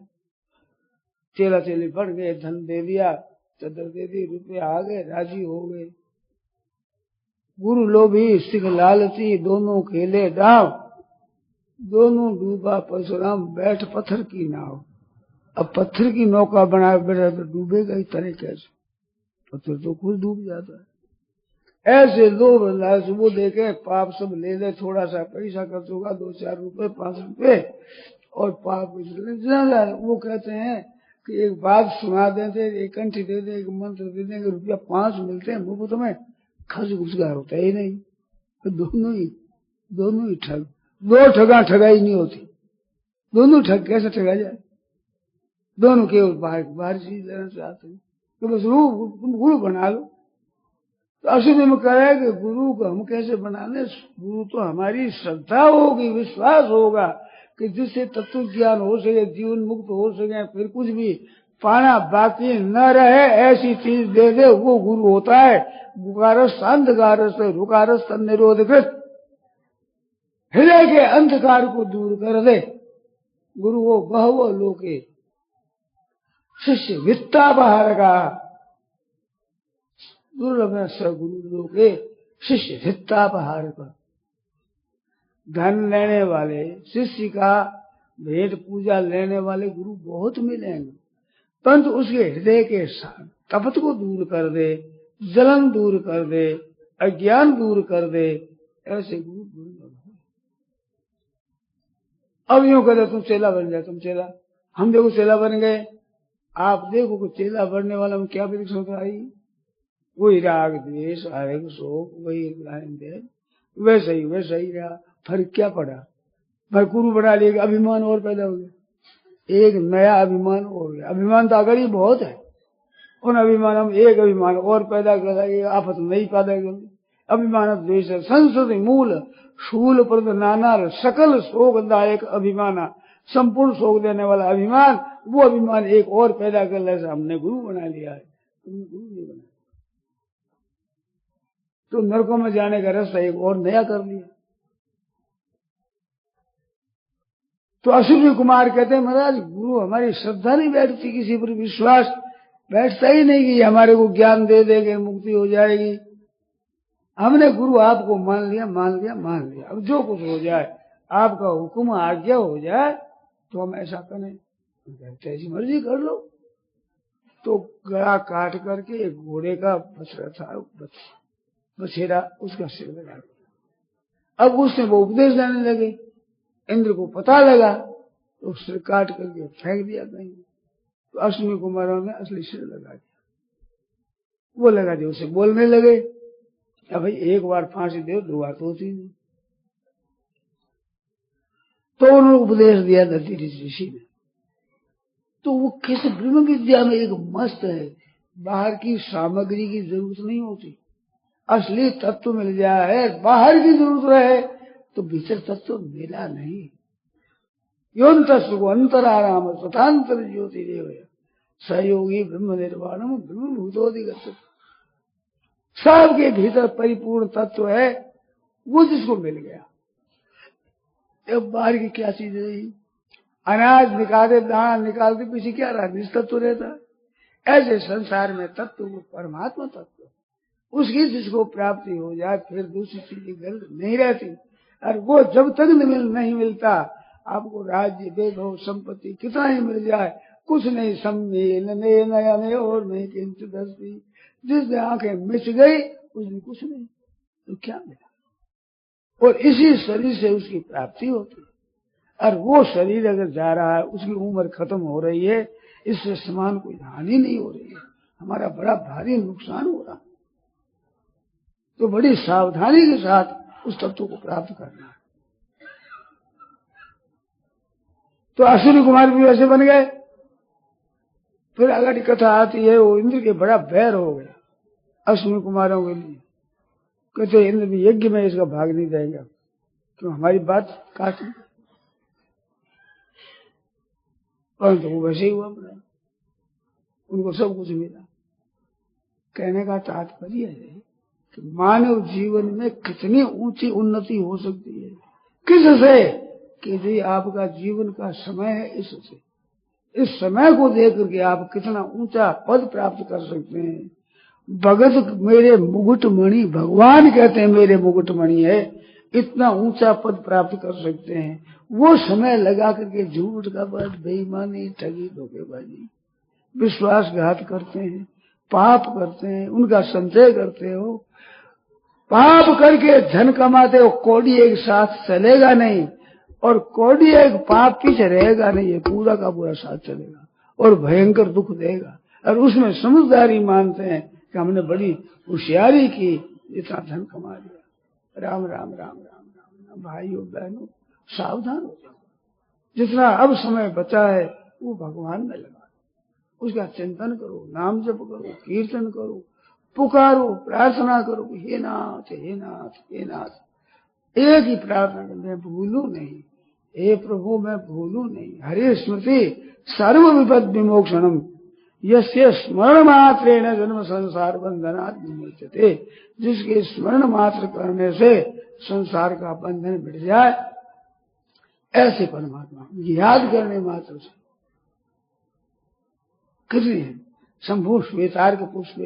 चेला चेली बढ़ गए, धन दे दिया, चदर दे दी, रुपये आ गए, राजी हो गए। गुरु लोभी सिख लालची, दोनों खेले डाव, दोनों डूबा परशुराम बैठ पत्थर की नाव। अब पत्थर की नौका बनाए बैठा तो डूबेगा ही तरह कैसे, पत्थर तो खुद डूब जाता है। ऐसे लोभ लालच वो देखे पाप सब ले ले, थोड़ा सा पैसा खर्च होगा, 2-4 रुपए 5 रुपए, और पाप वो कहते हैं कि एक बात सुना देते, एक कंठी दे दे, एक मंत्र दे देंगे, रुपया 5 मिलते हैं, मुफ्त में खर्च घुसगार होता ही नहीं। तो दोनों ही ठग, दो ठगा ठगाई नहीं होती, दोनों ठग कैसे ठगा जाए। दोनों केवल बाहर चीज लेना चाहते हैं, तो बस गुरु बना लो। तो अश्विनी में कहे कि गुरु को हम कैसे बना ले, गुरु तो हमारी श्रद्धा होगी, विश्वास होगा कि जिससे तत्व ज्ञान हो सके, जीवन मुक्त हो सके, फिर कुछ भी पाना बाकी न रहे, ऐसी चीज दे दे, वो गुरु होता है। गुकारस अंधकारस रुकारस निरोधकृत, हृदय के अंधकार को दूर कर दे। गुरु वो बहवो लोके शिष्य वित्ता बाहर का, दुर्लभ गुरु लोके शिष्य वित्तापहार का। धन लेने वाले शिष्य का भेंट पूजा लेने वाले गुरु बहुत मिलेंगे, परंतु उसके हृदय के कपट को दूर कर दे, जलन दूर कर दे, अज्ञान दूर कर दे, ऐसे गुरु दुर्लभ है। अब यूं कहते तुम चेला बन जाए, तुम चेला, हम देखो चेला बन गए, आप देखो कि चेला बनने वाला में क्या विलक्षणता आई, वही राग द्वेष आरेग शोक, वही दे, वैसे ही रहा। फर्क क्या पड़ा, भाई गुरु बना लिया, अभिमान और पैदा हो गया, एक नया अभिमान हो गया। अभिमान तो अगर ही बहुत है, उन अभिमान हम एक अभिमान और पैदा कर, आफत नहीं पैदा कर। अभिमान द्वेष संस्कृति मूल शूल प्रद नाना सकल शोकदायक अभिमाना, संपूर्ण शोक देने वाला अभिमान, वो अभिमान एक और पैदा कर ले, हमने गुरु बना लिया है। तुमने गुरु नहीं बना, तो नरकों में जाने का रास्ता एक और नया कर लिया। तो अश्विनी कुमार कहते हैं महाराज गुरु हमारी श्रद्धा नहीं बैठती, किसी पर विश्वास बैठता ही नहीं कि हमारे को ज्ञान दे देंगे, मुक्ति हो जाएगी। हमने गुरु आपको मान लिया। अब जो कुछ हो जाए, आपका हुक्म आज्ञा हो जाए तो हम ऐसा करें, ऐसी मर्जी कर लो। तो गला काट करके एक घोड़े का बछड़ा था, बछेरा, उसका सिर लगा दिया। अब उसने वो उपदेश देने लगे, इंद्र को पता लगा तो सिर काट करके फेंक दिया कहीं। तो अश्विनी कुमारों ने असली सिर लगा दिया, वो लगा दिया, उसे बोलने लगे। अब भाई एक बार फांसी दे, 2 बार तो होती नहीं। तो उन्होंने उपदेश दिया दधि ऋषि ने। तो वो कैसे ब्रह्म विद्या में एक मस्त है, बाहर की सामग्री की जरूरत नहीं होती, असली तत्व मिल जाए, बाहर की जरूरत रहे तो भीतर तत्व मिला नहीं। योन्तस्सु अंतराराम स्वतांतर ज्योति देव सहयोगी ब्रह्म निर्वाणम ब्रह्म भूतोदिगत। सबके भीतर परिपूर्ण तत्व है, वो जिसको मिल गया। अब बाहर की क्या चीज रही, अनाज निकाले दाना निकालते पीछे क्या रहा, निज तत्व रहता है। ऐसे संसार में तत्व वो परमात्मा तत्व, उसकी जिसको प्राप्ति हो जाए फिर दूसरी चीज गलत नहीं रहती। और वो जब तक नहीं मिलता, आपको राज्य वैभव संपत्ति कितना ही मिल जाए, कुछ नहीं सम्मेलने नयने और नहीं किंचित दस्ती। जिस दिन आंखें मिच गई उस दिन कुछ नहीं, तो क्या मिला। और इसी शरीर से उसकी प्राप्ति होती है। और वो शरीर अगर जा रहा है, उसकी उम्र खत्म हो रही है, इससे समान कोई हानि नहीं हो रही है, हमारा बड़ा भारी नुकसान हो रहा है। तो बड़ी सावधानी के साथ उस तत्व को प्राप्त करना है। तो अश्विनी कुमार भी वैसे बन गए। फिर अगली कथा आती है, वो इंद्र के बड़ा बैर हो गया अश्विनी कुमारों के लिए। कहते इंद्र भी यज्ञ में इसका भाग नहीं देगा, क्यों हमारी बात काट ली। परंतु वो वैसे ही हुआ बना, उनको सब कुछ मिला। कहने का तात्पर्य है कि मानव जीवन में कितनी ऊंची उन्नति हो सकती है, किससे कि जी आपका जीवन का समय है। इससे इस समय को देख करके आप कितना ऊंचा पद प्राप्त कर सकते हैं। भगत मेरे मुकुटमणि, भगवान कहते हैं मेरे मुकुटमणि है, इतना ऊंचा पद प्राप्त कर सकते हैं। वो समय लगा करके झूठ कपट बेईमानी ठगी धोखेबाजी विश्वासघात करते हैं, पाप करते हैं, उनका संचय करते हो। पाप करके धन कमाते हो, कौड़ी एक साथ चलेगा नहीं, और कौड़ी एक पाप पीछे रहेगा नहीं, ये पूरा का पूरा साथ चलेगा और भयंकर दुख देगा। और उसमें समझदारी मानते हैं कि हमने बड़ी होशियारी की, इतना धन कमा लिया। राम राम राम राम राम। भाइयों बहनों सावधान हो जाओ, जितना अब समय बचा है वो भगवान में लगा, उसका चिंतन करो, नाम जप करो, कीर्तन करो, पुकारो, प्रार्थना करो, हे नाथ हे नाथ हे नाथ। एक ही प्रार्थना कर, मैं भूलू नहीं, हे प्रभु मैं भूलू नहीं। हरे स्मृति सर्व विपद विमोक्षणम यस्य स्मरण मात्रेण जन्म संसार बंधनात् विमुच्यते। जिसके स्मरण मात्र करने से संसार का बंधन मिट जाए, ऐसे परमात्मा याद करने मात्र से कितने शंभु श्वेतार के पुष्प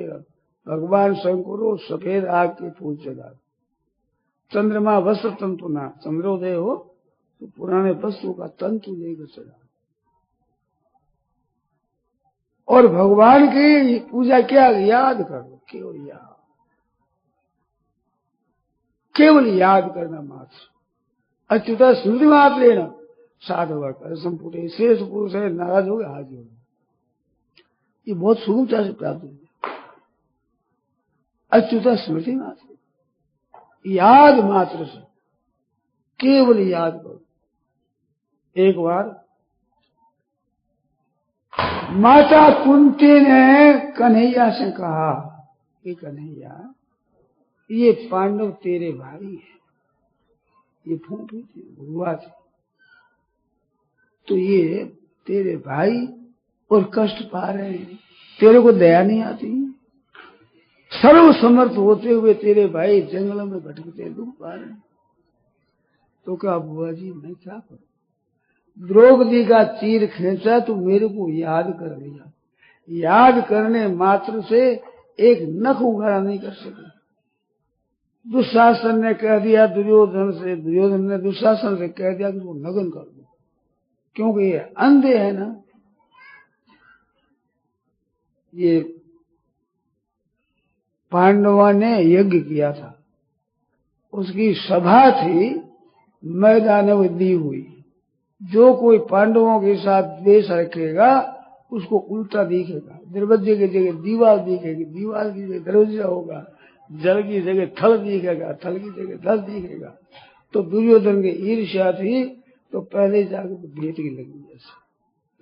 भगवान शंकरो सफेद आग के फूल चढ़ा। चंद्रमा वस्त्र तंतु ना, चंद्रोदय हो तो पुराने वस्त्रों का तंतु लेकर चढ़ा। और भगवान की पूजा क्या, याद करो, केवल याद, केवल याद करना मात्र। अच्युत स्मृति मात्र साधव कर संपुटे शेष पुरुष है, नाराज हो गए हाजिर हो, ये बहुत सुगमता से प्राप्त हो। अच्युत स्मृति मात्र, याद मात्र से, केवल याद करो। एक बार माता कुंती ने कन्हैया से कहा कि कन्हैया ये पांडव तेरे भाई है, ये फूफी थी, बुआ थी, तो ये तेरे भाई और कष्ट पा रहे हैं, तेरे को दया नहीं आती। सर्व समर्थ होते हुए तेरे भाई जंगलों में भटकते दुख पा रहे हैं। तो क्या बुआ जी मैं क्या करूं, द्रौपदी का चीर खींचा तो मेरे को याद कर लिया, याद करने मात्र से एक नख उघाड़ा नहीं कर सके। दुशासन ने कह दिया दुर्योधन से, दुर्योधन ने दुशासन से कह दिया कि वो नग्न कर दो, क्योंकि ये अंधे है ना। ये पांडवों ने यज्ञ किया था, उसकी सभा थी, मैदान में दी हुई। जो कोई पांडवों के साथ द्वेष रखेगा उसको उल्टा दिखेगा, दरवाजे की जगह दीवार दिखेगी, दीवार की जगह दरवाजा होगा, जल की जगह थल दिखेगा, थल की जगह दल दिखेगा। तो दुर्योधन की ईर्ष्या थी, तो पहले जाकर तो भेद की लगी जैसे,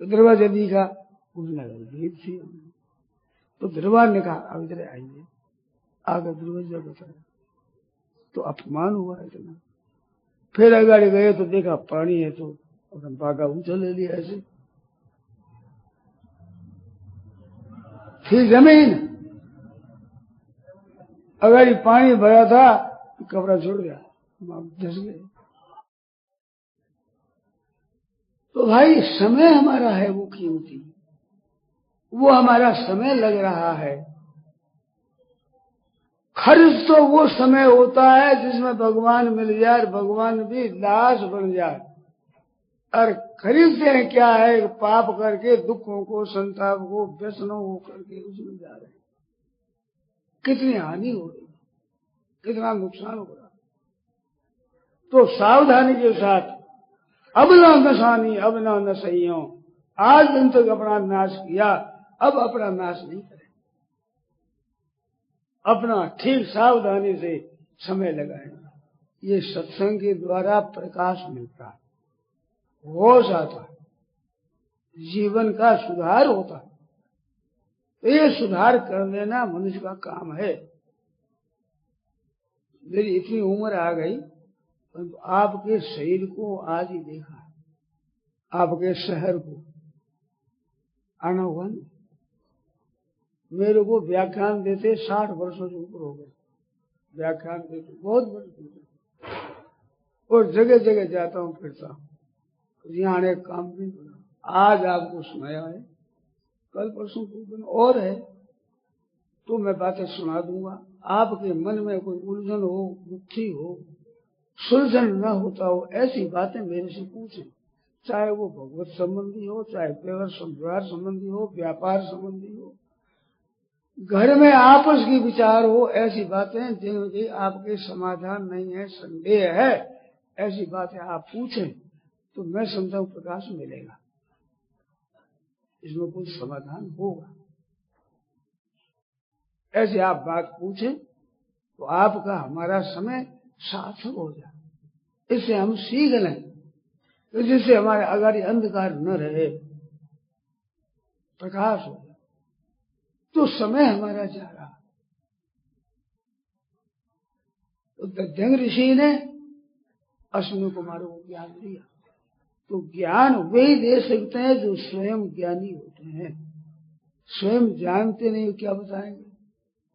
तो दरवाजा दिखा, उसने भेद थी। तो दरबार ने कहा अब इधर आइए, आकर दरवाजा बताया, तो अपमान हुआ इतना। फिर अगर गए तो देखा पानी है, तो और पाका ऊंचा ले लिया ऐसे। थी जमीन, अगर ये पानी भरा था तो कपड़ा छोड़ गया, धस गए। तो भाई समय हमारा है वो कीमती, वो हमारा समय लग रहा है। खर्च तो वो समय होता है जिसमें भगवान मिल जाए और भगवान भी दास बन जाए। और खरीदते हैं क्या है, पाप करके, दुखों को, संताप को, व्यसनों को करके उसमें जा रहे हैं। कितनी हानि हो रही, कितना नुकसान हो रहा। तो सावधानी के साथ, अब ना नशानी अब ना नशइयों, आज दिन तक अपना नाश किया, अब अपना नाश नहीं करें। अपना ठीक सावधानी से समय लगाएंगे। ये सत्संग के द्वारा प्रकाश मिलता है, होश आता है, जीवन का सुधार होता है। तो ये सुधार कर लेना मनुष्य का काम है। मेरी इतनी उम्र आ गई, परंतु आपके शरीर को आज ही देखा, आपके शहर को आना हुआ नहीं। मेरे को व्याख्यान देते 60 वर्षों से ऊपर हो गए, व्याख्यान देते बहुत बड़ी, और जगह जगह जाता हूँ, फिरता हूँ, यहाँ आने का काम नहीं बना। आज आपको सुनाया है, कल परसों कोई दिन और है तो मैं बातें सुना दूंगा। आपके मन में कोई उलझन हो, दुखी हो, सुलझन न होता हो, ऐसी बातें मेरे से पूछें। चाहे वो भगवत संबंधी हो, चाहे व्यवहार संबंधी हो, व्यापार संबंधी हो, घर में आपस की विचार हो, ऐसी बातें जिनकी आपके समाधान नहीं है, संदेह है, ऐसी बातें आप पूछें तो मैं समझाऊं प्रकाश मिलेगा, इसमें कुछ समाधान होगा। ऐसे आप बात पूछें तो आपका हमारा समय सार्थक हो जाए। इससे हम सीख लें, तो जिससे हमारे अगर अंधकार न रहे, प्रकाश हो जाए। तो समय हमारा जा रहा। तो दध्यंग ऋषि ने अश्विनी कुमारों को ज्ञान दिया। तो ज्ञान वही दे सकते हैं जो स्वयं ज्ञानी होते हैं। स्वयं जानते नहीं क्या बताएंगे।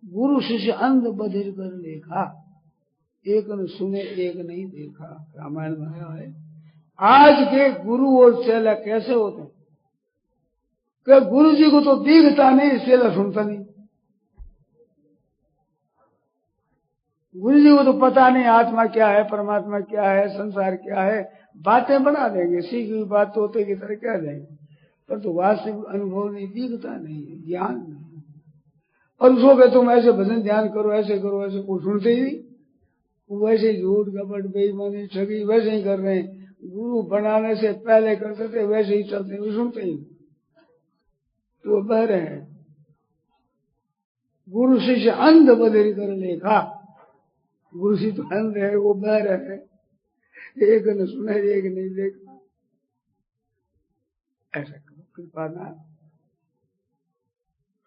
गुरु शिष्य अंध बधिर कर लेखा, एक न सुने एक नहीं देखा, रामायण में आया है। आज के गुरु और चेला कैसे होते हैं कि गुरु जी को तो दिखता नहीं, चेला सुनता नहीं। गुरु जी को तो पता नहीं आत्मा क्या है, परमात्मा क्या है, संसार क्या है, बातें बना देंगे, सीखी हुई बात तोते की तरह कह देंगे, पर तो वास्तविक अनुभव नहीं, दिखता नहीं, ज्ञान नहीं। और उसको कहते तुम ऐसे भजन ध्यान करो, ऐसे करो, ऐसे, को सुनते ही नहीं। वैसे ही झूठ कपट बेईमानी ठगी वैसे ही कर रहे हैं। गुरु बनाने से पहले करते थे वैसे ही चलते, वो सुनते ही तो वो बह रहे हैं। गुरु शिष्य अंध बधिर कर लेखा, गुरु शिष्य तो अंध है, वो बह रहे हैं, एक न सुने एक नहीं देखा। ऐसा कृपा ना,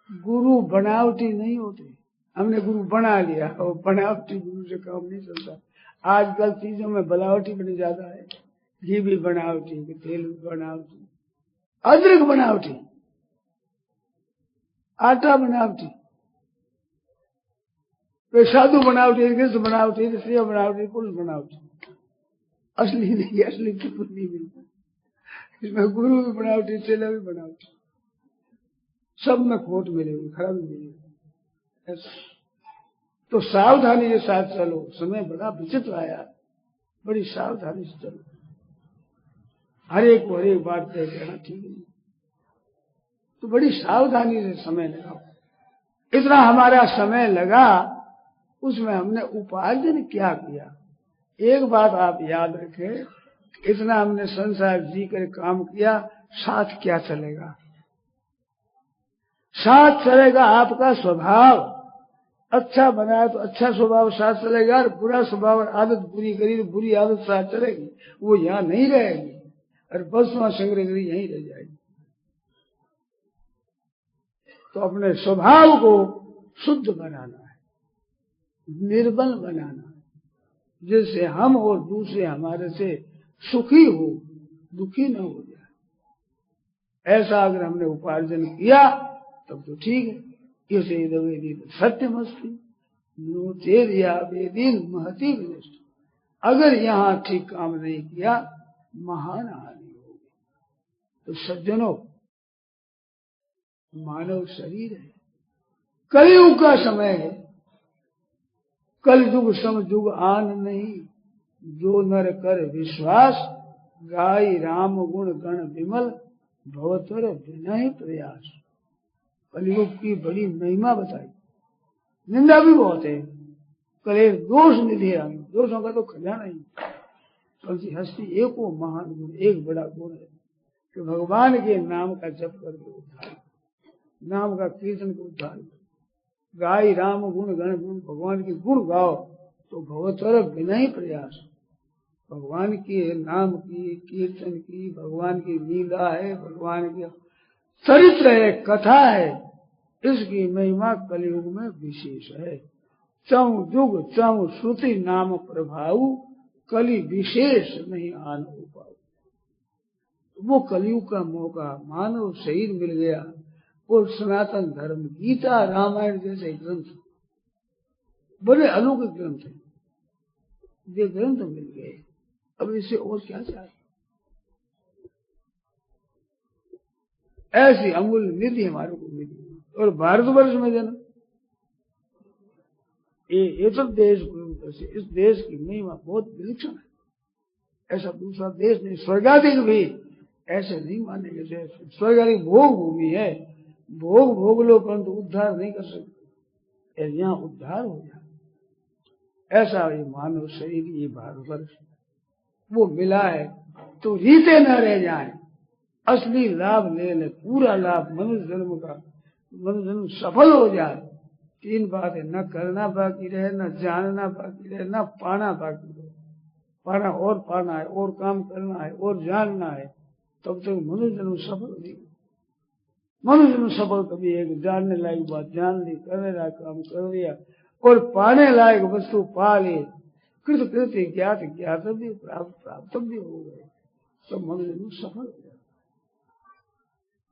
गुरु बनावटी नहीं होते। हमने गुरु बना लिया और बनावटी गुरु से काम नहीं चलता। आजकल चीजों में बनावटी बनी ज्यादा है, घी भी बनावटी, तेल भी बनावटी, अदरक बनावटी, आटा बनावटी, साधु बनावटी, कृष्ण बनावटी, श्री बनावटी, पुरुष बनावटी, असली नहीं, असली तो कुछ नहीं मिलता। इसमें गुरु भी बनावटी, चेला भी बनावटी, सब में खोट मिलेगी, खराबी मिलेगी। तो सावधानी के साथ चलो। समय बड़ा विचित्र आया, बड़ी सावधानी से चलो। हर एक को हर एक बात कह देना ठीक नहीं, तो बड़ी सावधानी से समय लगाओ। इतना हमारा समय लगा, उसमें हमने उपार्जन क्या किया। एक बात आप याद रखें, इतना हमने संसार जी कर काम किया, साथ क्या चलेगा? साथ चलेगा आपका स्वभाव। अच्छा बनाया तो अच्छा स्वभाव साथ चलेगा, और बुरा स्वभाव और आदत बुरी करी तो बुरी आदत साथ चलेगी, वो यहाँ नहीं रहेगी, और वस्तुएं संग्रह करी यहीं रह जाएगी। तो अपने स्वभाव को शुद्ध बनाना है, निर्बल बनाना है, जिससे हम और दूसरे हमारे से सुखी हो, दुखी न हो जाए। ऐसा अगर हमने उपार्जन किया तब तो ठीक है। इसे वेदीन सत्यमस्ति नो चेरिया वेदीन महती विनष्ट। अगर यहाँ ठीक काम नहीं किया महान हानि होगी। तो सज्जनों, मानव शरीर है, कलयुग का समय है। कल युग सम युग आन नहीं, जो नर कर विश्वास, गाय राम गुण गण विमल, भवतर विनय प्रयास। कलयुग की बड़ी महिमा बताई, निंदा भी बहुत है। कल एक दोष निधि आए, दोषों का तो खजाना ही। तुलसी हस्ती एक वो महान गुण, एक बड़ा गुण है कि भगवान के नाम का जप करके उद्धार, नाम का कीर्तन को उद्धार। गाय राम गुण गण गुण, भगवान के गुण गाओ तो भवतर विनय प्रयास। भगवान के नाम की, कीर्तन की, भगवान की लीला है, भगवान के चरित्र है, कथा है, इसकी महिमा कलयुग में विशेष है। चौ जुग चौ श्रुति नाम प्रभाव, कलि विशेष नहीं आन हो पाओ। वो कलयुग का मौका, मानव शरीर मिल गया और सनातन धर्म, गीता रामायण जैसे ग्रंथ, बड़े अलौकिक ग्रंथ हैं, ये ग्रंथ मिल गए। अब इससे और क्या चाहिए? ऐसी अमूल्य निधि हमारे को मिली। और भारतवर्ष में जन्म, ये तो देश, इस देश की महिमा बहुत विलक्षण है। ऐसा दूसरा देश नहीं, स्वर्गाधिक भी ऐसे नहीं मानेंगे। जैसे स्वर्गाधिक भोग भूमि है, भोग भोग लो परंतु उद्धार नहीं कर सकते, यहाँ उद्धार हो जाए। ऐसा ये मानव शरीर, ये भारतवर्ष वो मिला है तो रीते न रह जाए, असली लाभ ले ले, पूरा लाभ मनुष्य जन्म का, मनुष्य जन्म सफल हो जाए। तीन बात है, न करना बाकी रहे, न जानना बाकी रहे, न पाना बाकी रहे। पाना और पाना है, और काम करना है, और जानना है, तब तक मनुष्य जन्म सफल नहीं। मनुष्य जन्म सफल कभी एक जानने लायक बात जान ली, करने लायक काम कर दिया, और पाने लायक वस्तु पा ली, कृत कृत्य ज्ञात ज्ञातव्य प्राप्त प्राप्तव्य हो गए, तो मनुष्य जन्म सफल हो जाए।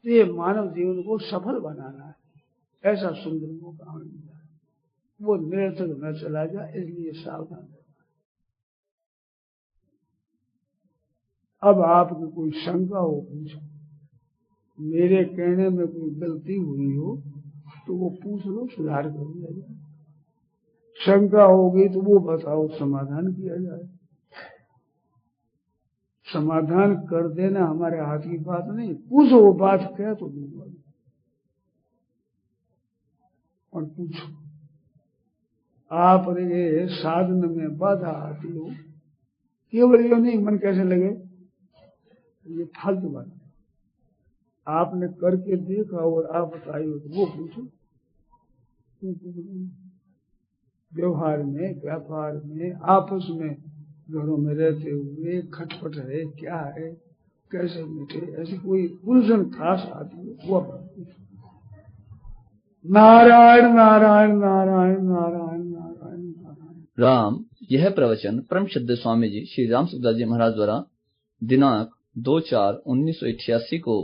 तो ये मानव जीवन को सफल बनाना है, ऐसा सुंदर मौका हमें मिला है। वो निरर्थक न चला जाए, इसलिए सावधान रहना। अब आपको कोई शंका हो, पूछो, मेरे कहने में कोई गलती हुई हो तो वो पूछ लो, सुधार कर दिया जाए। शंका होगी तो वो बताओ, समाधान किया जाए। समाधान कर देना हमारे हाथ की बात नहीं, पूछो, वो बात क्या तो दूंगा। और पूछो, आपने साधन में बाधा आती हो, केवल ये नहीं मन कैसे लगे, ये फालतू बात। आपने करके देखा और आप बताइए तो वो पूछो। व्यवहार में, व्यापार में, आपस में, घरों में रहते हुए खटपट है, क्या है, कैसे मिटे, ऐसी कोई उलझन खास आती है वो पूछो। नारायण नारायण नारायण नारायण नारायण नारायण। राम। यह प्रवचन परम श्रद्धेय स्वामी जी श्री राम सुखदास जी महाराज द्वारा दिनांक 2/4/1988 को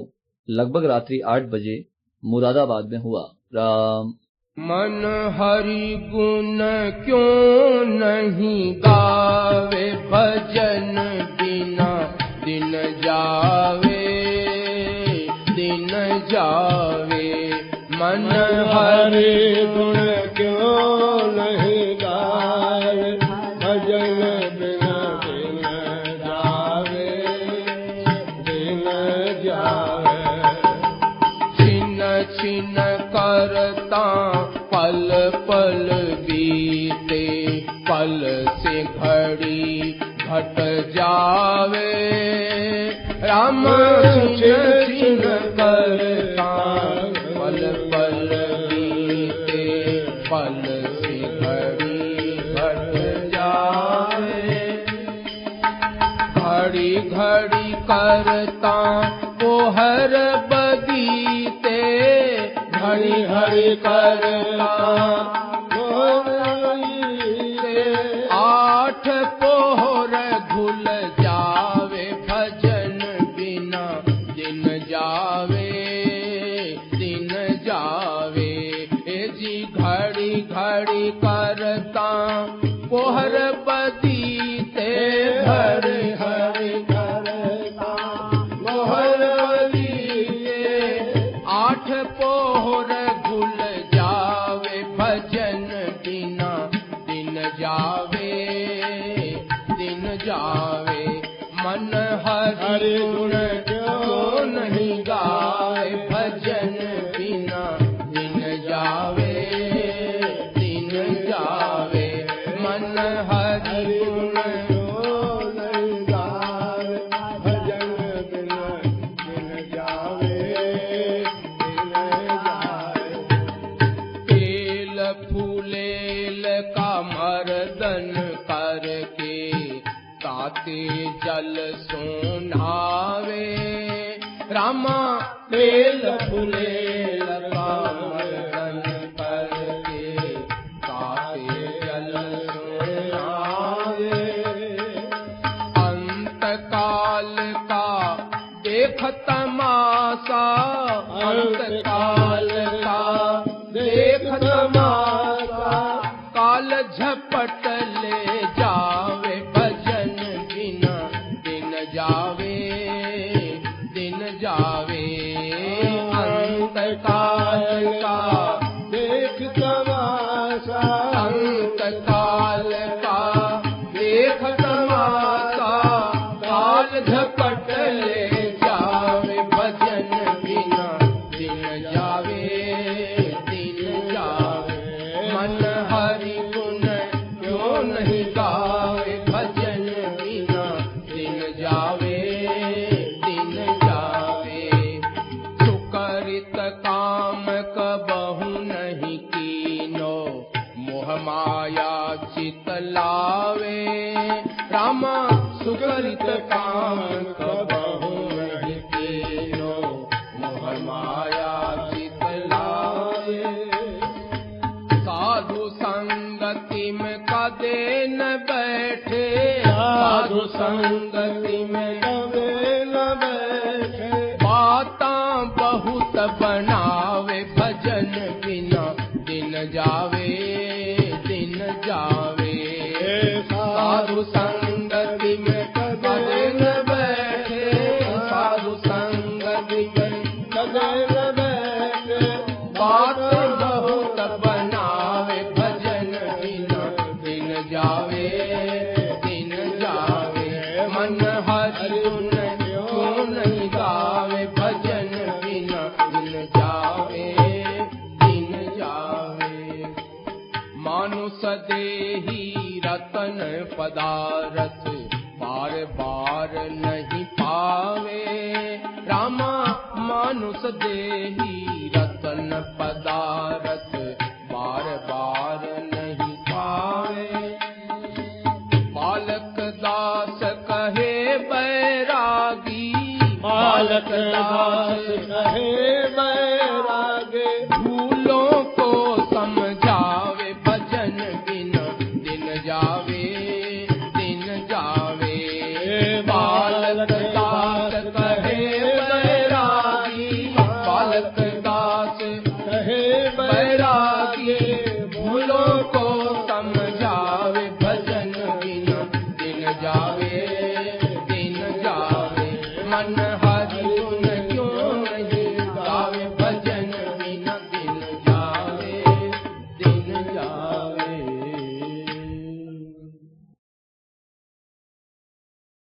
लगभग रात्रि 8 बजे मुरादाबाद में हुआ। राम। मन हरि गुण क्यों नहीं गावे, भजन बिना दिन जावे, दिन जावे। मन हरि गुण क्यों नहीं गावे, भजन बिना दिन जावे, दिन जावे। छिन छिन करता पल पल बीते, पल से घड़ी घट जावे। राम छिन छिन करता पल पल बीते, पल से घड़ी घट जावे। घड़ी घड़ी करता वो हर बगीते, घड़ी घड़ी करता आठ पोहर घुल जावे, भजन घड़ी करता पोहर बदीते घड़ी घड़ी करता पोहर बदीते आठ पोहर घुल जावे भजन बिना दिन जावे मन हरि गुण क्यों नहीं गाए भजन बिना दिन जावे मन हरि गुण क्यों नहीं गाए भजन बिना दिन जावे तेल फूलेल का मर्दन करके ताते जल सोनावे रामा तेल फूलेल का मर्दन करके ताते जल सोनावे अंत काल का देख तमाशा अंत काल का देख तमाशा काल झपट ले जावे भजन बिना दिन जावे अंत काल का देख तमाशा अंत काल का देख तमाशा काल झपट ले जावे भजन बिना दिन जावे मन हरि गुण क्यों नहीं गावे भजन बिना दिन जावे सुकरित काम कबहु नहीं कीनो मोह माया चित लावे रामा सुकरित काम कबहु नहीं कीनो मोह माया चित लावे साधु संगति में कदे न बैठे साधु संगति में कदे न बैठे बातां बहुत बनावे भजन बिना दिन जावे साधु संगति में कदे न बैठे साधु संगति में कदे न बैठे बातां बहुत बनावे भजन बिना दिन जावे मन हरि गुण क्यों नहीं गावे भजन बिना दिन जावे मानुष देही रतन पदारथ बार बार नहीं पावे रामा मानुष देही रतन पदारथ बार बार नहीं पावे बालक दास कहे बैरागी बालक दास कहे बैरागे भूलों को समझावे भजन बिना दिन जावे बालक दास कहे बैरागी बालक दास कहे बैरागी भूलों को समझावे भजन बिना दिन जावे मन हरि गुण क्यों नहीं गावे भजन बिना दिन जावे